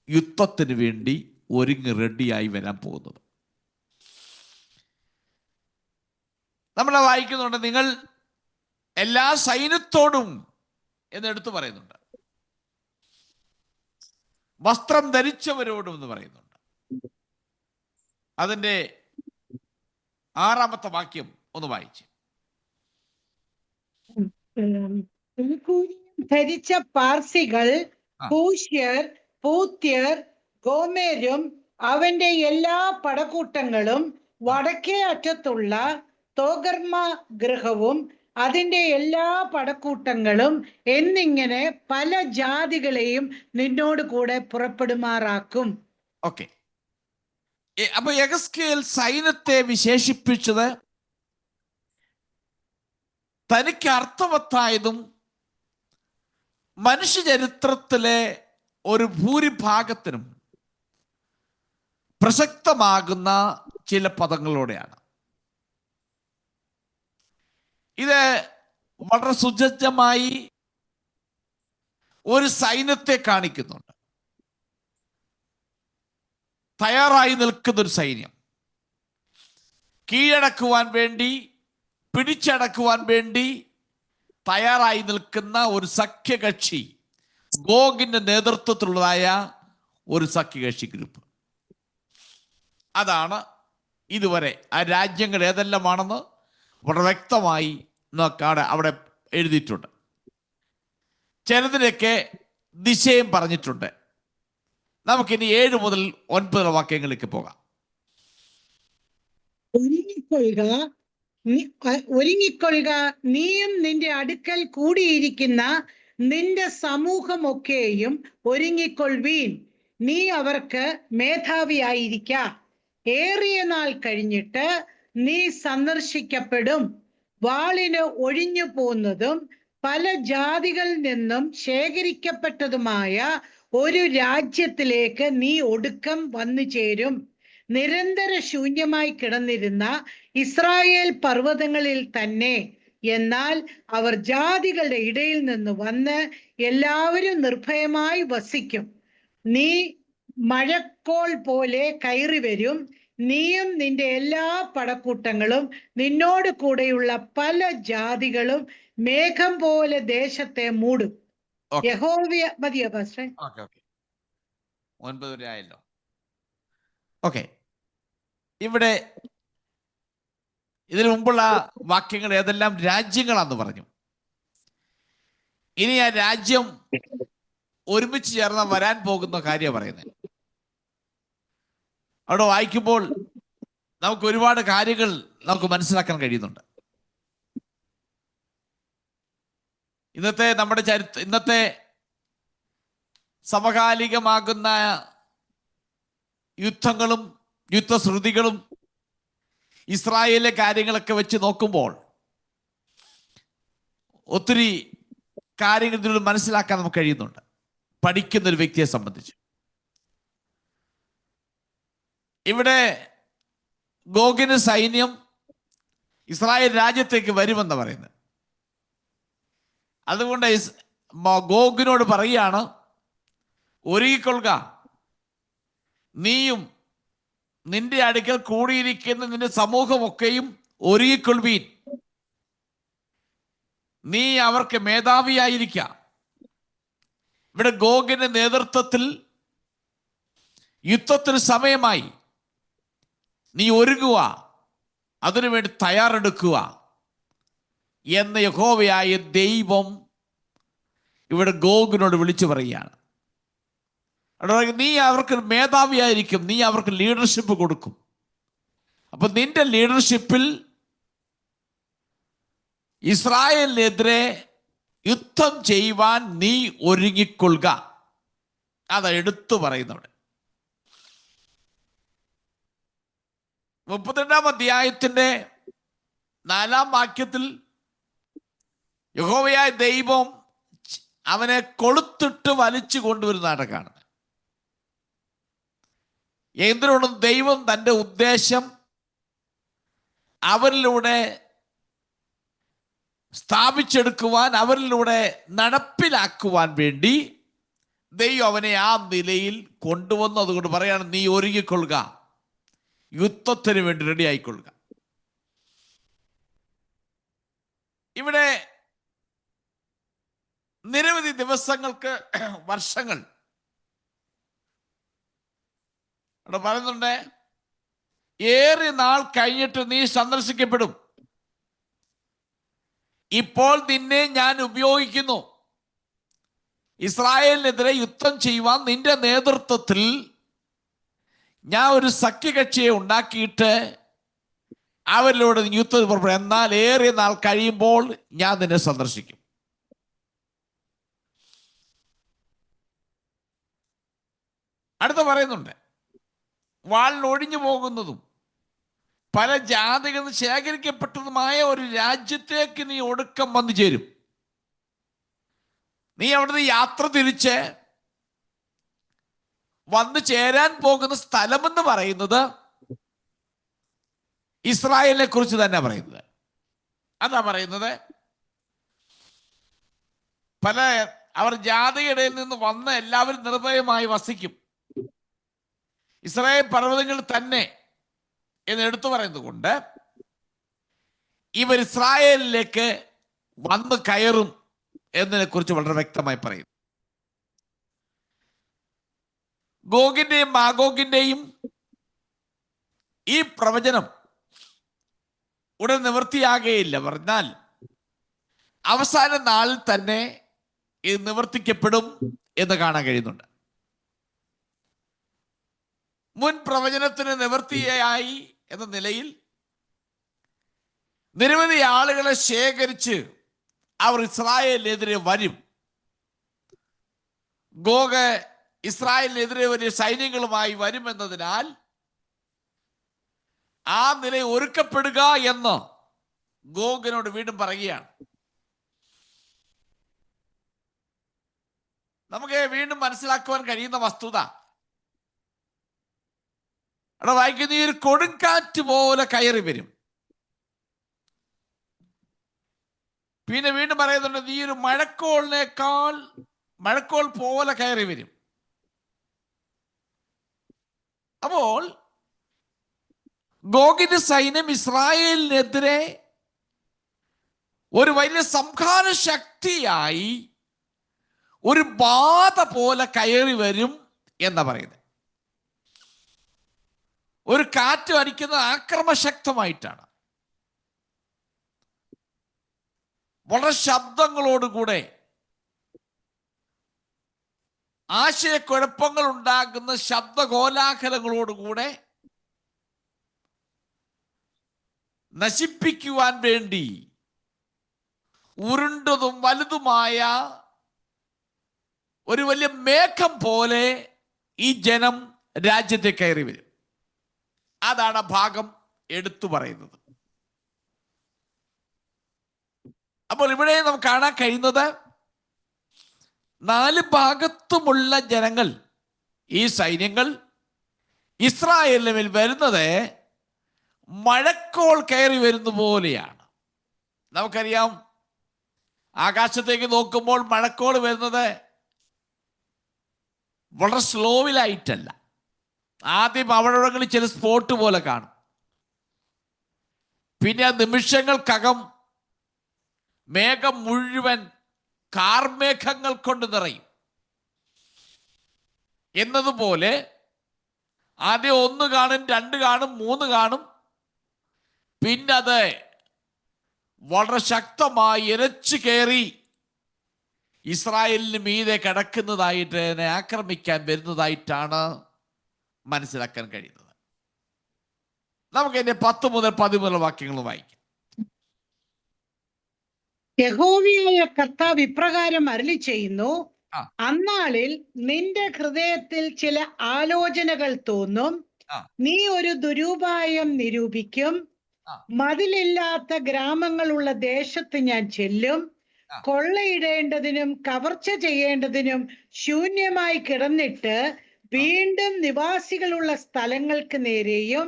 യുദ്ധത്തിന് വേണ്ടി ഒരുങ്ങി റെഡിയായി വരാൻ പോകുന്നത്. നമ്മളെ വായിക്കുന്നുണ്ട്, നിങ്ങൾ എല്ലാ സൈന്യത്തോടും എന്നെടുത്ത് പറയുന്നുണ്ട്, വസ്ത്രം ധരിച്ചവരോടും എന്ന് പറയുന്നുണ്ട്. അതിൻ്റെ 6-ാമത്തെ വാക്യം ഒന്ന് വായിച്ച്. ധരിച്ച പാർസികൾ, കൂശ്യർ, പൂത്യർ, ഗോമേരും അവന്റെ എല്ലാ പടക്കൂട്ടങ്ങളും, വടക്കേ അറ്റത്തുള്ള തോഗർമ ഗൃഹവും അതിന്റെ എല്ലാ പടക്കൂട്ടങ്ങളും എന്നിങ്ങനെ പല ജാതികളെയും നിന്നോട് കൂടെ പുറപ്പെടുമാറാക്കും. ഓക്കെ. അപ്പൊ യെഹെസ്കേൽ സൈന്യത്തെ വിശേഷിപ്പിച്ചത് തനിക്ക് അർത്ഥവത്തായതും മനുഷ്യചരിത്രത്തിലെ ഒരു ഭൂരിഭാഗത്തിനും പ്രസക്തമാകുന്ന ചില പദങ്ങളോടെയാണ്. ഇത് വളരെ സുസജ്ജമായി ഒരു സൈന്യത്തെ കാണിക്കുന്നുണ്ട്. തയ്യാറായി നിൽക്കുന്ന ഒരു സൈന്യം, കീഴടക്കുവാൻ വേണ്ടി, പിടിച്ചടക്കുവാൻ വേണ്ടി തയ്യാറായി നിൽക്കുന്ന ഒരു സഖ്യകക്ഷി, ഗോഗിന്റെ നേതൃത്വത്തിലുള്ളതായ ഒരു സഖ്യകക്ഷി ഗ്രൂപ്പ്. അതാണ് ഇതുവരെ ആ രാജ്യങ്ങൾ ഏതെല്ലാമാണെന്ന് വളരെ വ്യക്തമായി അവിടെ എഴുതിയിട്ടുണ്ട്. ചിലതിനൊക്കെ ദിശയും പറഞ്ഞിട്ടുണ്ട്. നമുക്കിനി 7 മുതൽ 9 വാക്യങ്ങളിലേക്ക് പോകാം. ഒരുങ്ങിക്കൊള്ളുക, നീയും നിന്റെ അടുക്കൽ കൂടിയിരിക്കുന്ന നിന്റെ സമൂഹമൊക്കെയും ഒരുങ്ങിക്കൊള്ളുവീൻ. നീ അവർക്ക് മേധാവിയായിരിക്ക. ഏറിയ നാൾ കഴിഞ്ഞിട്ട് നീ സന്ദർശിക്കപ്പെടും. വാളിന് ഒഴിഞ്ഞു പോകുന്നതും പല ജാതികളിൽ നിന്നും ശേഖരിക്കപ്പെട്ടതുമായ ഒരു രാജ്യത്തിലേക്ക് നീ ഒടുക്കം വന്നു ചേരും. നിരന്തര ശൂന്യമായി കിടന്നിരുന്ന ഇസ്രായേൽ പർവ്വതങ്ങളിൽ തന്നെ. എന്നാൽ അവർ ജാതികളുടെ ഇടയിൽ നിന്ന് വന്ന് എല്ലാവരും നിർഭയമായി വസിക്കും. നീ മഴക്കോൾ പോലെ കയറി വരും. നീയും നിന്റെ എല്ലാ പടക്കൂട്ടങ്ങളും നിന്നോട് കൂടെയുള്ള പല ജാതികളും മേഘം പോലെ ദേശത്തെ മൂടും. ഓക്കെ യഹോവ മതിയോ പാസ്റ്ററെ? ഓക്കെ ഓക്കെ 9 വരെ ആയല്ലോ. ഓക്കെ, ഇവിടെ ഇതിനു മുമ്പുള്ള വാക്യങ്ങൾ ഏതെല്ലാം രാജ്യങ്ങളാന്ന് പറഞ്ഞു. ഇനി ആ രാജ്യം ഒരുമിച്ച് ചേർന്ന് വരാൻ പോകുന്ന കാര്യം പറയുന്നത്. അവിടെ വായിക്കുമ്പോൾ നമുക്ക് ഒരുപാട് കാര്യങ്ങൾ നമുക്ക് മനസ്സിലാക്കാൻ കഴിയുന്നുണ്ട്. ഇന്നത്തെ നമ്മുടെ ഇന്നത്തെ സമകാലികമാകുന്ന യുദ്ധങ്ങളും യുദ്ധശ്രുതികളും ഇസ്രായേലിലെ കാര്യങ്ങളൊക്കെ വെച്ച് നോക്കുമ്പോൾ ഒത്തിരി കാര്യങ്ങൾ ഇതിലൂടെ മനസ്സിലാക്കാൻ നമുക്ക് കഴിയുന്നുണ്ട്, പഠിക്കുന്ന ഒരു വ്യക്തിയെ സംബന്ധിച്ച്. ഇവിടെ ഗോഗിന് സൈന്യം ഇസ്രായേൽ രാജ്യത്തേക്ക് വരുമെന്ന് പറയുന്നത്. അതുകൊണ്ട് ഗോഗിനോട് പറയുകയാണ്, ഒരുങ്ങിക്കൊള്ളുക, നീയും നിന്റെ അടുക്കൽ കൂടിയിരിക്കുന്ന നിന്റെ സമൂഹമൊക്കെയും ഒരുങ്ങിക്കൊള്ളുവീൻ, നീ അവർക്ക് മേധാവിയായിരിക്ക. ഇവിടെ ഗോഗിന്റെ നേതൃത്വത്തിൽ യുദ്ധത്തിന് സമയമായി, നീ ഒരുങ്ങുക, അതിനുവേണ്ടി തയ്യാറെടുക്കുക എന്ന് യഹോവയായ ദൈവം ഇവിടെ ഗോഗിനോട് വിളിച്ചു പറയുകയാണ്. നീ അവർക്ക് മേധാവിയായിരിക്കും, നീ അവർക്ക് ലീഡർഷിപ്പ് കൊടുക്കും. അപ്പൊ നിന്റെ ലീഡർഷിപ്പിൽ ഇസ്രായേലിനെതിരെ യുദ്ധം ചെയ്യുവാൻ നീ ഒരുങ്ങിക്കൊള്ളുക. അത് എടുത്തു പറയുന്നവിടെ 32-ാം അധ്യായത്തിന്റെ 4-ാം വാക്യത്തിൽ യഹോവയായ ദൈവം അവനെ കൊളുത്തിട്ട് വലിച്ചു കൊണ്ടുവരുന്നതാണ് കാണുന്നത്. എന്തിനോടും ദൈവം തൻ്റെ ഉദ്ദേശം അവരിലൂടെ സ്ഥാപിച്ചെടുക്കുവാൻ, അവരിലൂടെ നടപ്പിലാക്കുവാൻ വേണ്ടി ദൈവം അവനെ ആ നിലയിൽ കൊണ്ടുവന്നു. അതുകൊണ്ട് പറയാണ്, നീ ഒരുങ്ങിക്കൊള്ളുക, യുദ്ധത്തിന് വേണ്ടി റെഡി ആയിക്കൊള്ളുക. ഇവിടെ നിരവധി ദിവസങ്ങൾക്ക് വർഷങ്ങൾ അവിടെ പറയുന്നുണ്ട്, ഏറെ നാൾ കഴിഞ്ഞിട്ട് നീ സന്ദർശിക്കപ്പെടും. ഇപ്പോൾ നിന്നെ ഞാൻ ഉപയോഗിക്കുന്നു, ഇസ്രായേലിനെതിരെ യുദ്ധം ചെയ്യുവാൻ നിന്റെ നേതൃത്വത്തിൽ ഞാൻ ഒരു സഖ്യകക്ഷിയെ ഉണ്ടാക്കിയിട്ട് അവരിലൂടെ യുദ്ധം പുറപ്പെടും. എന്നാൽ ഏറെ നാൾ കഴിയുമ്പോൾ ഞാൻ നിന്നെ സന്ദർശിക്കും. അടുത്ത പറയുന്നുണ്ട്, വാളിൽ ഒഴിഞ്ഞു പോകുന്നതും പല ജാതികളിൽ ശേഖരിക്കപ്പെട്ടതുമായ ഒരു രാജ്യത്തേക്ക് നീ ഒടുക്കം വന്നു ചേരും. നീ അവിടുന്ന് യാത്ര തിരിച്ച് വന്നു ചേരാൻ പോകുന്ന സ്ഥലമെന്ന് പറയുന്നത് ഇസ്രായേലിനെ കുറിച്ച് തന്നെ പറയുന്നത്. അതാ പറയുന്നത്, അവർ ജാതിയിടയിൽ നിന്ന് വന്ന് എല്ലാവരും നിർഭയമായി വസിക്കും. ഇസ്രായേൽ പർവ്വതങ്ങൾ തന്നെ എന്ന് എടുത്തു പറയുന്നത് കൊണ്ട് ഇവർ ഇസ്രായേലിലേക്ക് വന്ന് കയറും എന്നതിനെ കുറിച്ച് വളരെ വ്യക്തമായി പറയും. ഗോഗിന്റെയും മാഗോഗിന്റെയും ഈ പ്രവചനം ഉടൻ നിവൃത്തിയാകുകയില്ല. പറഞ്ഞാൽ അവസാന നാളിൽ തന്നെ ഇത് നിവർത്തിക്കപ്പെടും എന്ന് കാണാൻ കഴിയുന്നുണ്ട്. മുൻ പ്രവചനത്തിന് നിവൃത്തിയായി എന്ന നിലയിൽ നിരവധി ആളുകളെ ശേഖരിച്ച് അവർ ഇസ്രായേലിനെതിരെ വരും. ഗോഗ് ഇസ്രായേലിനെതിരെ വലിയ സൈന്യങ്ങളുമായി വരുമെന്നതിനാൽ ആ നില ഒരുക്കപ്പെടുക എന്ന് ഗോഗിനോട് വീണ്ടും പറയുകയാണ്. നമുക്ക് വീണ്ടും മനസ്സിലാക്കുവാൻ കഴിയുന്ന വസ്തുത അവിടെ വായിക്കുന്ന, ഈ ഒരു കൊടുങ്കാറ്റ് പോലെ കയറി വരും. പിന്നെ വീണ്ടും പറയുന്നുണ്ട്, നീ ഒരു മഴക്കോൾ പോലെ കയറി വരും. അപ്പോൾ ഗോഗിന്റെ സൈന്യം ഇസ്രായേലിനെതിരെ ഒരു വലിയ സംഹാര ശക്തിയായി ഒരു ബാധ പോലെ കയറി വരും എന്ന് പറയുന്നത്. ഒരു കാറ്റ് അടിക്കുന്ന ആക്രമശക്തമായിട്ടാണ്, വളരെ ശബ്ദങ്ങളോടുകൂടെ, ആശയക്കുഴപ്പങ്ങൾ ഉണ്ടാകുന്ന ശബ്ദകോലാഹലങ്ങളോടുകൂടെ നശിപ്പിക്കുവാൻ വേണ്ടി ഉരുണ്ടതും വലുതുമായ ഒരു വലിയ മേഘം പോലെ ഈ ജനം രാജ്യത്തെ കയറി വരും. അതാണ് ആ ഭാഗം എടുത്തു പറയുന്നത്. അപ്പോൾ ഇവിടെ നമുക്ക് കാണാൻ കഴിയുന്നത് 4 ഭാഗത്തുമുള്ള ജനങ്ങൾ, ഈ സൈന്യങ്ങൾ ഇസ്രായേലിന് മേൽ വരുന്നത് മഴക്കോൾ കയറി വരുന്ന പോലെയാണ്. നമുക്കറിയാം, ആകാശത്തേക്ക് നോക്കുമ്പോൾ മഴക്കോൾ വരുന്നത് വളരെ സ്ലോവിലായിട്ടല്ല. ആദ്യം അവിടെങ്ങളിൽ ചില സ്പോട്ട് പോലെ കാണും, പിന്നെ നിമിഷങ്ങൾക്കകം മേഘം മുഴുവൻ കാർമേഘങ്ങൾ കൊണ്ട് നിറയും എന്നതുപോലെ ആദ്യം 1 കാണും, 2 കാണും, 3 കാണും, പിന്നെ അത് വളരെ ശക്തമായി ഇരച്ചു കയറി ഇസ്രായേലിന് മീതെ കിടക്കുന്നതായിട്ട്, അതിനെ ആക്രമിക്കാൻ വരുന്നതായിട്ടാണ് മനസ്സിലാക്കാൻ കഴിയുന്നത്. നമുക്ക് ഇതിന്റെ 10 മുതൽ 13 വാക്യങ്ങൾ വായിക്കാം. യഹോവയായ കർത്താവ് ഇപ്രകാരം അരുളി ചെയ്യുന്നു, ആ. അന്നാളിൽ നിന്റെ ഹൃദയത്തിൽ ചില ആലോചനകൾ തോന്നും. ആ. നീ ഒരു ദുരുപായം നിരൂപിക്കും. ആ. മതിലില്ലാത്ത ഗ്രാമങ്ങളുള്ള ദേശത്ത് ഞാൻ ചെല്ലും. ആ. കൊള്ളയിടേണ്ടതിനും കവർച്ച ചെയ്യേണ്ടതിനും ശൂന്യമായി കിടന്നിട്ട് വീണ്ടും നിവാസികളുള്ള സ്ഥലങ്ങൾക്ക് നേരെയും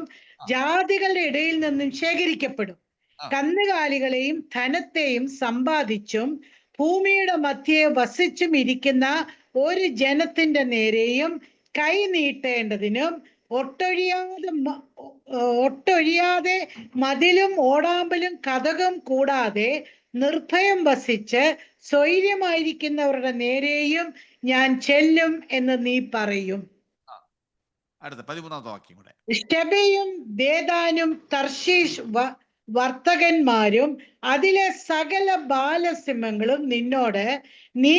ജാതികളുടെ ഇടയിൽ നിന്നും ശേഖരിക്കപ്പെടും. കന്നുകാലികളെയും ധനത്തെയും സമ്പാദിച്ചും ഭൂമിയുടെ മധ്യേ വസിച്ചും ഇരിക്കുന്ന ഒരു ജനത്തിന്റെ നേരെയും കൈ നീട്ടേണ്ടതിനും ഒട്ടൊഴിയാതെ മതിലും ഓടാമ്പലും കതകും കൂടാതെ നിർഭയം വസിച്ച് സ്വൈര്യമായിരിക്കുന്നവരുടെ നേരെയും ഞാൻ ചെല്ലും എന്ന് നീ പറയും. അടുത്ത 13ാമത്തെ വാക്യം കൂടെ. ഷെബയും ദേദാനും തർശീഷ് വർത്തകന്മാരും അതിലെ സകല ബാലസിംഹങ്ങളും നിന്നോട്, നീ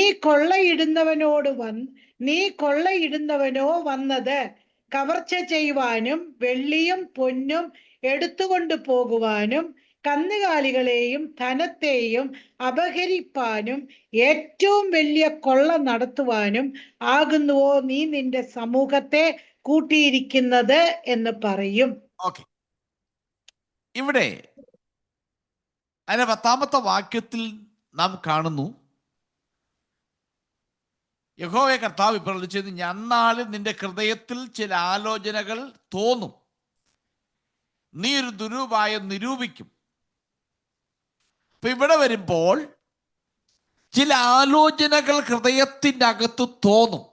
കൊള്ളയിടുന്നവനോ വന്നത് കവർച്ച ചെയ്യുവാനും വെള്ളിയും പൊന്നും എടുത്തുകൊണ്ടു പോകുവാനും കന്നുകാലികളെയും ധനത്തെയും അപഹരിപ്പാനും ഏറ്റവും വലിയ കൊള്ള നടത്തുവാനും ആകുന്നുവോ നീ നിന്റെ സമൂഹത്തെ കൂട്ടിയിരിക്കുന്നത് എന്ന് പറയും. ഓക്കെ, ഇവിടെ അതിന്റെ 10ാമത്തെ വാക്യത്തിൽ നാം കാണുന്നു, യഹോവ കർത്താവ് ഇപ്രകാരം, അന്നാളിൽ നിന്റെ ഹൃദയത്തിൽ ചില ആലോചനകൾ തോന്നും, നീ ഒരു ദുരുപായം നിരൂപിക്കും. അപ്പൊ ഇവിടെ വരുമ്പോൾ ചില ആലോചനകൾ ഹൃദയത്തിൻ്റെ അകത്ത് തോന്നും,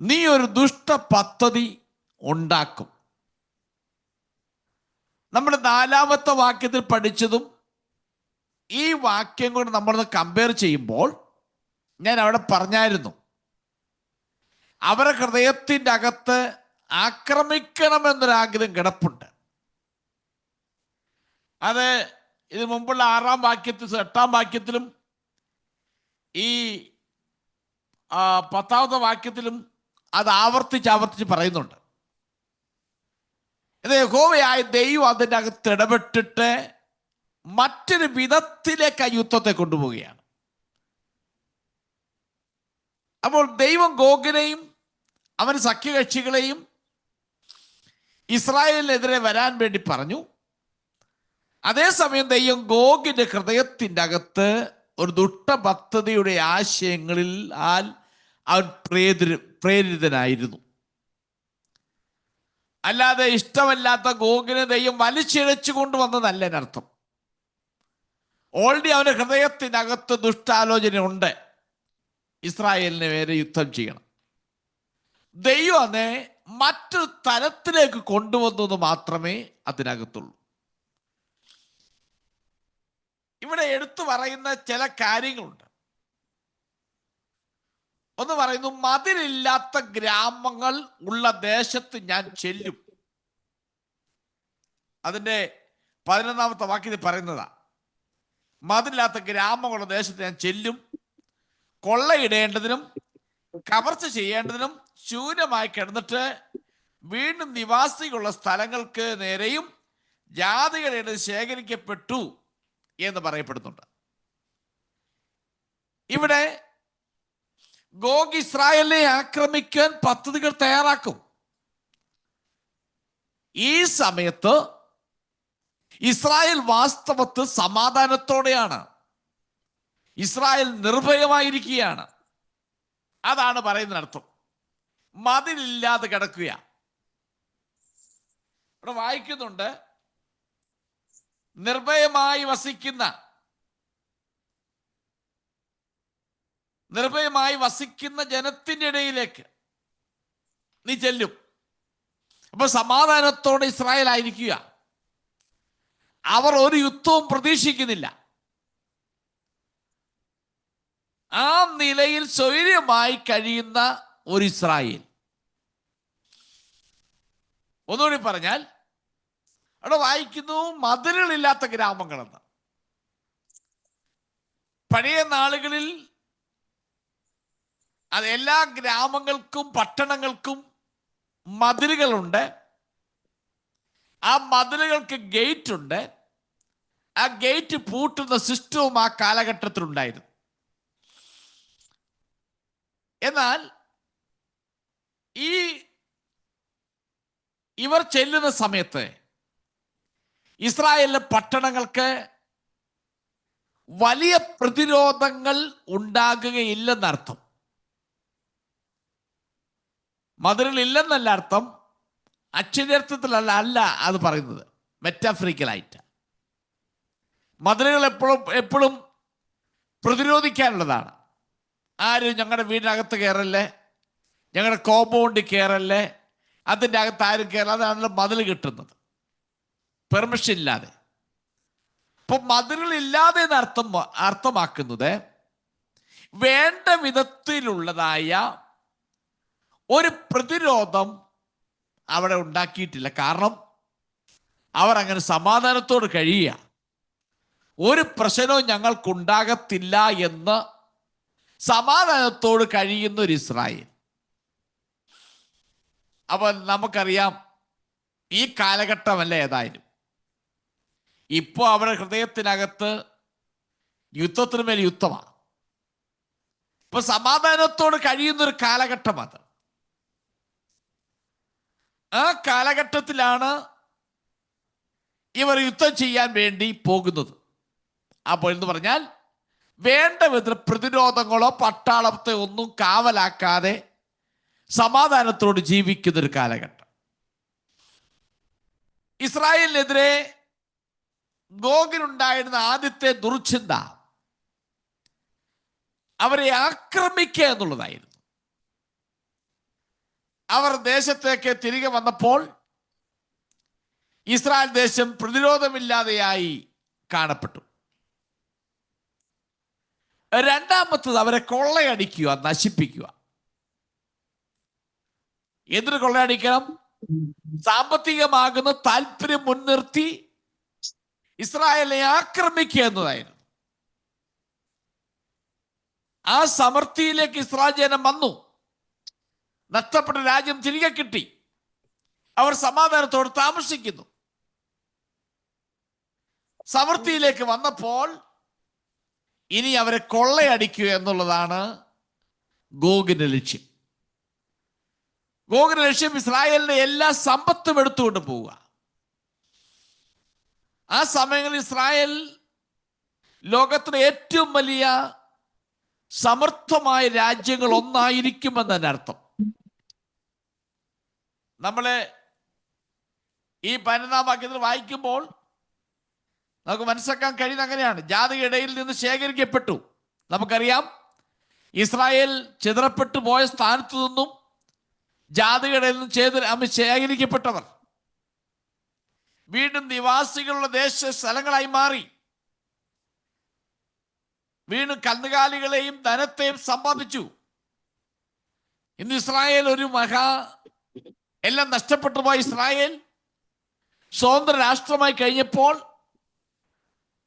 നീ ഒരു ദുഷ്ട പദ്ധതി ഉണ്ടാക്കും. നമ്മുടെ 4ാമത്തെ വാക്യത്തിൽ പഠിച്ചതും ഈ വാക്യം കൊണ്ട് നമ്മളൊന്ന് കമ്പയർ ചെയ്യുമ്പോൾ, ഞാൻ അവിടെ പറഞ്ഞായിരുന്നു, അവരുടെ ഹൃദയത്തിൻ്റെ അകത്ത് ആക്രമിക്കണമെന്നൊരാഗ്രഹം കിടപ്പുണ്ട്. അത് ഇതിനു മുമ്പുള്ള 6ാം വാക്യത്തിലും 8ാം വാക്യത്തിലും ഈ 10ാമത്തെ വാക്യത്തിലും അത് ആവർത്തിച്ച് പറയുന്നുണ്ട്. ഇത് യഹോവയായ ദൈവം അതിൻ്റെ അകത്ത് ഇടപെട്ടിട്ട് മറ്റൊരു വിധത്തിലേക്ക് ആ യുദ്ധത്തെ കൊണ്ടുപോവുകയാണ്. അപ്പോൾ ദൈവം ഗോഗിനെയും അവന് സഖ്യകക്ഷികളെയും ഇസ്രായേലിനെതിരെ വരാൻ വേണ്ടി പറഞ്ഞു. അതേസമയം ദൈവം ഗോഗിന്റെ ഹൃദയത്തിൻ്റെ അകത്ത് ഒരു ദുഷ്ട പദ്ധതിയുടെ ആശയങ്ങളിൽ അവൻ പ്രേരിതനായിരുന്നു. അല്ലാതെ ഇഷ്ടമല്ലാത്ത ഗോഗിനെ ദൈവം വലിച്ചിഴച്ചു കൊണ്ടുവന്നതല്ല എന്നർത്ഥം. ഓൾറെഡി അവന്റെ ഹൃദയത്തിനകത്ത് ദുഷ്ടാലോചന ഉണ്ട്, ഇസ്രായേലിന് നേരെ യുദ്ധം ചെയ്യണം. ദൈവം അതിനെ മറ്റൊരു തലത്തിലേക്ക് കൊണ്ടുവന്നു എന്ന് മാത്രമേ അതിനകത്തുള്ളൂ. ഇവിടെ എടുത്തു പറയുന്ന ചില കാര്യങ്ങളുണ്ട്. ഒന്ന് പറയുന്നു, മതിലില്ലാത്ത ഗ്രാമങ്ങൾ ഉള്ള ദേശത്ത് ഞാൻ ചെല്ലും. അതിൻ്റെ 11ാമത്തെ വാക്യത്തിൽ പറയുന്നതാ, മതിലില്ലാത്ത ഗ്രാമങ്ങളുള്ള ദേശത്ത് ഞാൻ ചെല്ലും, കൊള്ളയിടേണ്ടതിനും കവർച്ച ചെയ്യേണ്ടതിനും ശൂന്യമായി കിടന്നിട്ട് വീണ്ടും നിവാസികളുള്ള സ്ഥലങ്ങൾക്ക് നേരെയും ജാതികളുടെ ശേഖരിക്കപ്പെട്ടു എന്ന് പറയപ്പെടുന്നുണ്ട്. ഇവിടെ ഗോഗ് ഇസ്രായേലിനെ ആക്രമിക്കാൻ പദ്ധതികൾ തയ്യാറാക്കും. ഈ സമയത്ത് ഇസ്രായേൽ വാസ്തവത്തിൽ സമാധാനത്തോടെയാണ്, ഇസ്രായേൽ നിർഭയമായിരിക്കുകയാണ്. അതാണ് പറയുന്നതിനർത്ഥം. മതിലില്ലാതെ കിടക്കുക. ഇവിടെ വായിക്കുന്നുണ്ട്, നിർഭയമായി വസിക്കുന്ന ജനത്തിന്റെ ഇടയിലേക്ക് നീ ചെല്ലും. അപ്പൊ സമാധാനത്തോടെ ഇസ്രായേൽ ആയിരിക്കുക. അവർ ഒരു യുദ്ധവും പ്രതീക്ഷിക്കുന്നില്ല. ആ നിലയിൽ സ്വൈര്യമായി കഴിയുന്ന ഒരു ഇസ്രായേൽ. ഒന്നുകൂടി പറഞ്ഞാൽ, അവിടെ വായിക്കുന്നു മതിലുകളില്ലാത്ത ഗ്രാമങ്ങളെന്ന്. പഴയ നാളുകളിൽ അത് എല്ലാ ഗ്രാമങ്ങൾക്കും പട്ടണങ്ങൾക്കും മതിലുകളുണ്ട്. ആ മതിലുകൾക്ക് ഗേറ്റ് ഉണ്ട്. ആ ഗേറ്റ് പൂട്ടുന്ന സിസ്റ്റവും ആ കാലഘട്ടത്തിലുണ്ടായിരുന്നു. എന്നാൽ ഇവർ ചെല്ലുന്ന സമയത്ത് ഇസ്രായേലിലെ പട്ടണങ്ങൾക്ക് വലിയ പ്രതിരോധങ്ങൾ ഉണ്ടാകുകയില്ലെന്നർത്ഥം. മതിലുകളില്ലെന്നല്ല അർത്ഥം, അക്ഷരാർത്ഥത്തിലല്ല അല്ല അത് പറയുന്നത്, മെറ്റാഫറിക്കലായിട്ട്. മതിലുകൾ എപ്പോഴും പ്രതിരോധിക്കാനുള്ളതാണ്. ആരും ഞങ്ങളുടെ വീടിനകത്ത് കയറല്ലേ, ഞങ്ങളുടെ കോമ്പൗണ്ടിൽ കയറല്ലേ, അതിൻ്റെ അകത്ത് ആരും കയറല്ല. അതാണല്ലോ മതിൽ കിട്ടുന്നത്, പെർമിഷൻ ഇല്ലാതെ. അപ്പൊ മതിലുകളില്ലാതെ എന്ന് അർത്ഥമാക്കുന്നത് വേണ്ട വിധത്തിലുള്ളതായ ഒരു പ്രതിരോധം അവിടെ ഉണ്ടാക്കിയിട്ടില്ല. കാരണം അവർ അങ്ങനെ സമാധാനത്തോട് കഴിയുക, ഒരു പ്രശ്നവും ഞങ്ങൾക്കുണ്ടാകത്തില്ല എന്ന് സമാധാനത്തോട് കഴിയുന്ന ഒരു ഇസ്രായേൽ. അപ്പോൾ നമുക്കറിയാം ഈ കാലഘട്ടമല്ല ഏതായാലും. ഇപ്പോൾ അവരുടെ ഹൃദയത്തിനകത്ത് യുദ്ധത്തിന് മേൽ യുദ്ധമാണ്. ഇപ്പൊ സമാധാനത്തോട് കഴിയുന്നൊരു കാലഘട്ടം അത്. ആ കാലഘട്ടത്തിലാണ് ഇവർ യുദ്ധം ചെയ്യാൻ വേണ്ടി പോകുന്നത്. അപ്പോൾ എന്ന് പറഞ്ഞാൽ വേണ്ട വിധ പ്രതിരോധങ്ങളോ പട്ടാളത്തെ ഒന്നും കാവലാക്കാതെ സമാധാനത്തോട് ജീവിക്കുന്നൊരു കാലഘട്ടം. ഇസ്രായേലിനെതിരെ ഗോഗിനുണ്ടായിരുന്ന ആദ്യത്തെ ദുർചിന്ത അവരെ ആക്രമിക്കുക എന്നുള്ളതായിരുന്നു. അവർ ദേശത്തേക്ക് തിരികെ വന്നപ്പോൾ ഇസ്രായേൽ ദേശം പ്രതിരോധമില്ലാതെയായി കാണപ്പെട്ടു. രണ്ടാമത്തത് അവരെ കൊള്ളയടിക്കുക, നശിപ്പിക്കുക. എന്തിനു കൊള്ളയടിക്കണം? സാമ്പത്തികമാകുന്ന താല്പര്യം മുൻനിർത്തി ഇസ്രായേലിനെ ആക്രമിക്കുക എന്നതായിരുന്നു. ആ സമൃദ്ധിയിലേക്ക് ഇസ്രായേൽ ജനം വന്നു. നഷ്ടപ്പെട്ട രാജ്യം തിരികെ കിട്ടി. അവർ സമാധാനത്തോടെ താമസിക്കുന്നു. സമൃദ്ധിയിലേക്ക് വന്നപ്പോൾ ഇനി അവരെ കൊള്ളയടിക്കുക എന്നുള്ളതാണ് ഗോഗിന്റെ ലക്ഷ്യം. ഗോഗിന്റെ ലക്ഷ്യം ഇസ്രായേലിന്റെ എല്ലാ സമ്പത്തും എടുത്തുകൊണ്ട് പോവുക. ആ സമയങ്ങളിൽ ഇസ്രായേൽ ലോകത്തിലെ ഏറ്റവും വലിയ സമർത്ഥമായ രാജ്യങ്ങൾ ഒന്നായിരിക്കുമെന്നതിന്റെ അർത്ഥം. നമ്മള് ഈ 12ാം വാക്യത്തിൽ വായിക്കുമ്പോൾ നമുക്ക് മനസ്സിലാക്കാൻ കഴിയുന്ന അങ്ങനെയാണ്. ജാതിയുടെ ഇടയിൽ നിന്ന് ശേഖരിക്കപ്പെട്ടു. നമുക്കറിയാം ഇസ്രായേൽ ചിതറപ്പെട്ടു പോയ സ്ഥാനത്തു നിന്നും ജാതികളിൽ നിന്ന് ശേഖരിക്കപ്പെട്ടവർ വീണ്ടും നിവാസികളുടെ സ്ഥലങ്ങളായി മാറി. വീണ്ടും കന്നുകാലികളെയും ധനത്തെയും സമ്പാദിച്ചു. ഇന്ന് ഇസ്രായേൽ എല്ലാം നഷ്ടപ്പെട്ടു പോയ ഇസ്രായേൽ സ്വതന്ത്ര രാഷ്ട്രമായി കഴിഞ്ഞപ്പോൾ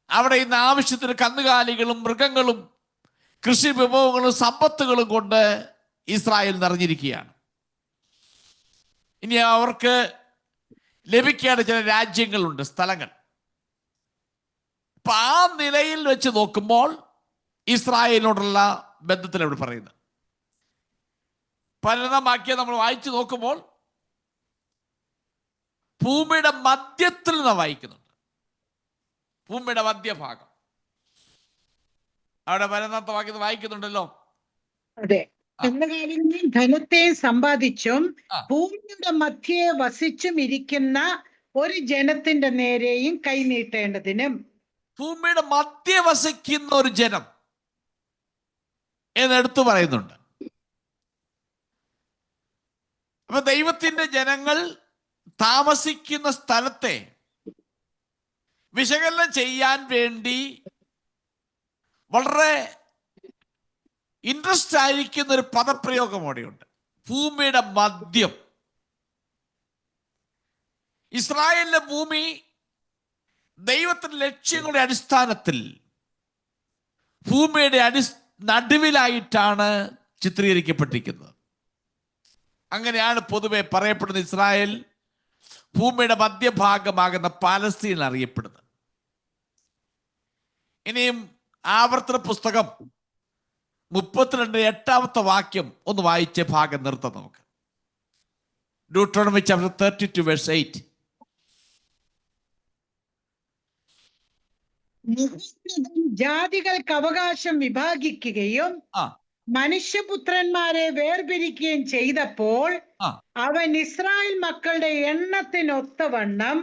അവിടെ ഇന്ന് ആവശ്യത്തിന് കന്നുകാലികളും മൃഗങ്ങളും കൃഷി വിഭവങ്ങളും സമ്പത്തുകളും കൊണ്ട് ഇസ്രായേൽ നിറഞ്ഞിരിക്കുകയാണ്. ഇനി അവർക്ക് ലഭിക്കേണ്ട ചില രാജ്യങ്ങളുണ്ട്, സ്ഥലങ്ങൾ. അപ്പൊ ആ നിലയിൽ വെച്ച് നോക്കുമ്പോൾ ഇസ്രായേലിനോടുള്ള ബന്ധത്തിൽ ഇവിടെ പറയുന്നത് പരിണതമാക്കിയ നമ്മൾ വായിച്ചു നോക്കുമ്പോൾ ഭൂമിയുടെ മധ്യത്തിൽ നിന്ന് വായിക്കുന്നുണ്ട്. ഭൂമിയുടെ മധ്യഭാഗം അവിടെ പരിണത വാക്യത്തിൽ വായിക്കുന്നുണ്ടല്ലോ. അതെ, കന്നുകാലികളെയും ധനത്തെയും സമ്പാദിച്ചും ഭൂമിയുടെ മധ്യേ വസിച്ചും ഇരിക്കുന്ന ഒരു ജനത്തിന്റെ നേരെയും കൈനീട്ടേണ്ടതിനും. ഭൂമിയുടെ മധ്യേ വസിക്കുന്ന ഒരു ജനം എന്നെടുത്തു പറയുന്നുണ്ട്. അപ്പൊ ദൈവത്തിന്റെ ജനങ്ങൾ താമസിക്കുന്ന സ്ഥലത്തെ വിശകലനം ചെയ്യാൻ വേണ്ടി വളരെ ഇൻട്രസ്റ്റ് ആയിരിക്കുന്ന ഒരു പദപ്രയോഗം അവിടെയുണ്ട്. ഭൂമിയുടെ മധ്യം. ഇസ്രായേലിന്റെ ഭൂമി ദൈവത്തിന്റെ ലക്ഷ്യങ്ങളുടെ അടിസ്ഥാനത്തിൽ ഭൂമിയുടെ നടുവിലായിട്ടാണ് ചിത്രീകരിക്കപ്പെട്ടിരിക്കുന്നത്. അങ്ങനെയാണ് പൊതുവെ പറയപ്പെടുന്ന ഇസ്രായേൽ ഭൂമിയുടെ മധ്യഭാഗമാകുന്ന പാലസ്തീൻ അറിയപ്പെടുന്നത്. ഇനിയും ആവർത്തന പുസ്തകം 32 വാക്യം ഒന്ന് വായിച്ച ഭാഗം നിർത്താം നമുക്ക്. Deuteronomy chapter 32 verse 8. ജാതികൾക്ക് അവകാശം വിഭാഗിക്കുകയും മനുഷ്യപുത്രന്മാരെ വേർപിരിക്കുകയും ചെയ്തപ്പോൾ അവൻ ഇസ്രായേൽ മക്കളുടെ എണ്ണത്തിനൊത്തവണ്ണം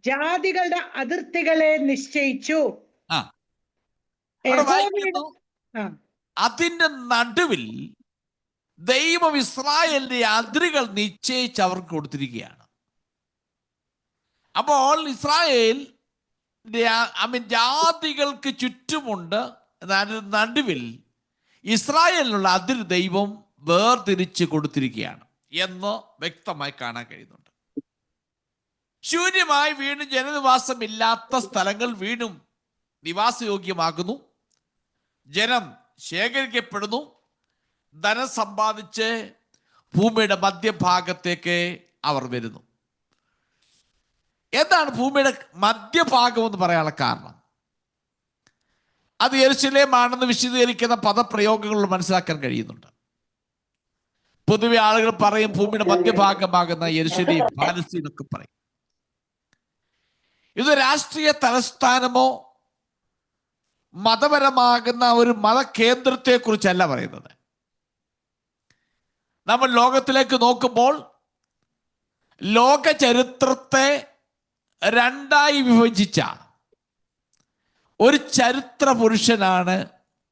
ജാതികളുടെ അതിർത്തികളെ നിശ്ചയിച്ചു. അതിന്റെ നടുവിൽ ദൈവം ഇസ്രായേലിന്റെ അതിരുകൾ നിശ്ചയിച്ച് അവർക്ക് കൊടുത്തിരിക്കുകയാണ്. അപ്പോൾ ഇസ്രായേൽ ജാതികൾക്ക് ചുറ്റുമുണ്ട്. നടുവിൽ ഇസ്രായേലിനുള്ള അതിര് ദൈവം വേർതിരിച്ച് കൊടുത്തിരിക്കുകയാണ് എന്ന് വ്യക്തമായി കാണാൻ കഴിയുന്നുണ്ട്. ശൂന്യമായി വീണ്ടും ജനനിവാസമില്ലാത്ത സ്ഥലങ്ങൾ വീണ്ടും നിവാസയോഗ്യമാകുന്നു. ജനം ശേഖരിക്കപ്പെടുന്നു. ധനം സമ്പാദിച്ച് ഭൂമിയുടെ മധ്യഭാഗത്തേക്ക് അവർ വരുന്നു. എന്താണ് ഭൂമിയുടെ മധ്യഭാഗം എന്ന് പറയാനുള്ള കാരണം? അത് യെരുശലേമാണെന്ന് വിശദീകരിക്കുന്ന പദപ്രയോഗങ്ങൾ മനസ്സിലാക്കാൻ കഴിയുന്നുണ്ട്. പൊതുവെ ആളുകൾ പറയും ഭൂമിയുടെ മധ്യഭാഗമാകുന്ന യെരുശലേം, പാലസ്തീൻ ഒക്കെ പറയും. ഇത് രാഷ്ട്രീയ തലസ്ഥാനമോ മതപരമാകുന്ന ഒരു മതകേന്ദ്രത്തെ കുറിച്ചല്ല പറയുന്നത്. നമ്മൾ ലോകത്തിലേക്ക് നോക്കുമ്പോൾ ലോക ചരിത്രത്തെ രണ്ടായി വിഭജിച്ച ഒരു ചരിത്ര പുരുഷനാണ്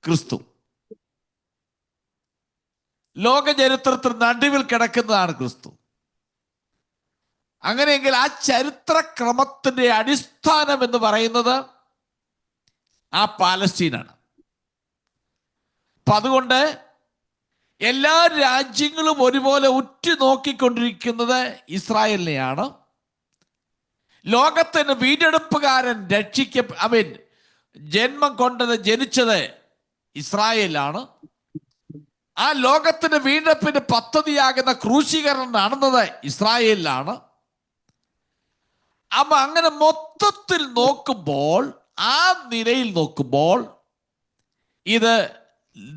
ക്രിസ്തു. ലോക ചരിത്രത്തിൽ നടുവിൽ കിടക്കുന്നതാണ് ക്രിസ്തു. അങ്ങനെയെങ്കിൽ ആ ചരിത്രക്രമത്തിന്റെ അടിസ്ഥാനം എന്ന് പറയുന്നത് ആ പാലസ്തീനാണ്. അപ്പൊ അതുകൊണ്ട് എല്ലാ രാജ്യങ്ങളും ഒരുപോലെ ഉറ്റുനോക്കിക്കൊണ്ടിരിക്കുന്നത് ഇസ്രായേലിനെയാണ്. ലോകത്തിന് വീണ്ടെടുപ്പുകാരൻ ജന്മം കൊണ്ടത് ജനിച്ചത് ഇസ്രായേലാണ്. ആ ലോകത്തിന് വീണ്ടെടുപ്പിന്റെ പദ്ധതിയാകുന്ന ക്രൂശീകരണം നടന്നത് ഇസ്രായേലിലാണ്. അപ്പൊ അങ്ങനെ മൊത്തത്തിൽ നോക്കുമ്പോൾ, ആ നിലയിൽ നോക്കുമ്പോൾ ഇത്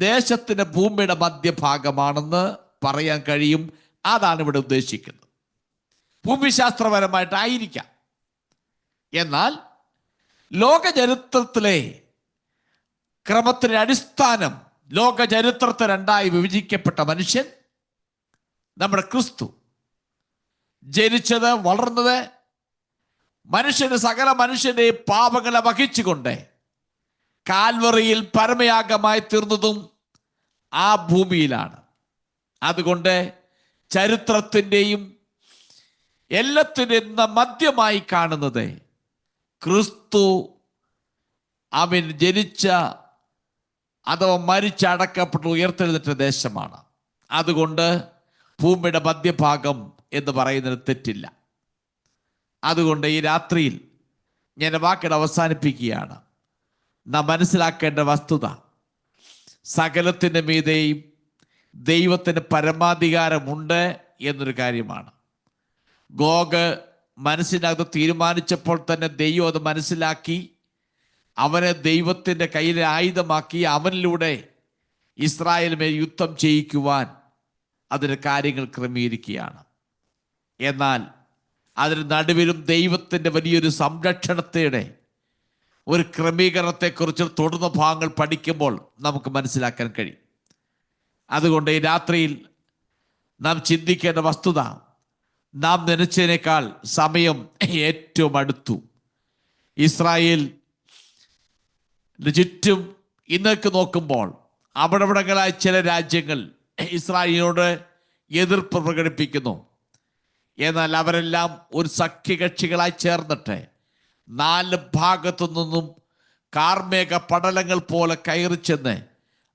ദേശത്തിന്റെ ഭൂമിയുടെ മധ്യഭാഗമാണെന്ന് പറയാൻ കഴിയും. അതാണ് ഇവിടെ ഉദ്ദേശിക്കുന്നത്. ഭൂമിശാസ്ത്രപരമായിട്ടായിരിക്കാം. എന്നാൽ ലോകചരിത്രത്തിലെ ക്രമത്തിന്റെ അടിസ്ഥാനം, ലോകചരിത്രത്തെ രണ്ടായി വിഭജിക്കപ്പെട്ട മനുഷ്യൻ നമ്മുടെ ക്രിസ്തു, ജനിച്ചത് വളർന്നത് സകല മനുഷ്യന്റെ പാപങ്ങളെ വഹിച്ചുകൊണ്ട് കാൽവറിയിൽ പരമയാഗമായി തീർന്നതും ആ ഭൂമിയിലാണ്. അതുകൊണ്ട് ചരിത്രത്തിൻ്റെയും എല്ലാത്തിൻ്റെയും മധ്യമായി കാണുന്നത് ക്രിസ്തു അവൻ ജനിച്ച അഥവാ മരിച്ചടക്കപ്പെട്ട് ഉയർത്തെഴുന്നേറ്റ ദേശമാണ്. അതുകൊണ്ട് ഭൂമിയുടെ മധ്യഭാഗം എന്ന് പറയുന്നതിന് തെറ്റില്ല. അതുകൊണ്ട് ഈ രാത്രിയിൽ ഞാൻ വാക്കിടെ അവസാനിപ്പിക്കുകയാണ്. നാം മനസ്സിലാക്കേണ്ട വസ്തുത സകലത്തിൻ്റെ മീതെയും ദൈവത്തിന് പരമാധികാരമുണ്ട് എന്നൊരു കാര്യമാണ്. ഗോഗ് മനസ്സിനകത്ത് തീരുമാനിച്ചപ്പോൾ തന്നെ ദൈവം അത് മനസ്സിലാക്കി അവനെ ദൈവത്തിൻ്റെ കയ്യിലെ ആയുധമാക്കി അവനിലൂടെ ഇസ്രായേലിന്മേൽ യുദ്ധം ചെയ്യിക്കുവാൻ അതിന് കാര്യങ്ങൾ ക്രമീകരിക്കുകയാണ്. എന്നാൽ അതിന് നടുവിലും ദൈവത്തിൻ്റെ വലിയൊരു സംരക്ഷണത്തെ ഒരു ക്രമീകരണത്തെക്കുറിച്ച് തുടർന്ന ഭാഗങ്ങൾ പഠിക്കുമ്പോൾ നമുക്ക് മനസ്സിലാക്കാൻ കഴിയും. അതുകൊണ്ട് ഈ രാത്രിയിൽ നാം ചിന്തിക്കേണ്ട വസ്തുത, നാം നനച്ചതിനേക്കാൾ സമയം ഏറ്റവും അടുത്തു. ഇസ്രായേൽ ചുറ്റും ഇന്നേക്ക് നോക്കുമ്പോൾ അവിടവിടങ്ങളായ ചില രാജ്യങ്ങൾ ഇസ്രായേലിനോട് എതിർപ്പ് പ്രകടിപ്പിക്കുന്നു. എന്നാൽ അവരെല്ലാം ഒരു സഖ്യകക്ഷികളായി ചേർന്നിട്ട് 4 ഭാഗത്തു നിന്നും കാർമേഘ പടലങ്ങൾ പോലെ കയറി ചെന്ന്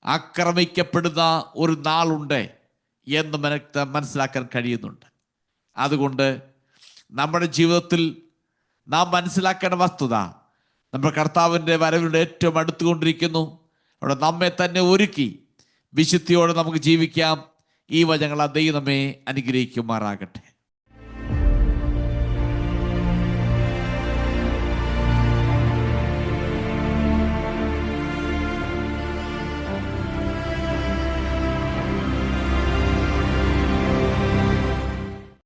ആക്രമിക്കപ്പെടുന്ന ഒരു നാളുണ്ട് എന്ന് മനസ്സിലാക്കാൻ കഴിയുന്നുണ്ട്. അതുകൊണ്ട് നമ്മുടെ ജീവിതത്തിൽ നാം മനസ്സിലാക്കേണ്ട വസ്തുത, നമ്മുടെ കർത്താവിൻ്റെ വരവിൻ്റെ ഏറ്റവും അടുത്തുകൊണ്ടിരിക്കുന്നു. അവിടെ നമ്മെ തന്നെ ഒരുക്കി വിശുദ്ധിയോടെ നമുക്ക് ജീവിക്കാം. ഈ വചനങ്ങൾ ദൈവം നമ്മെ അനുഗ്രഹിക്കുമാറാകട്ടെ.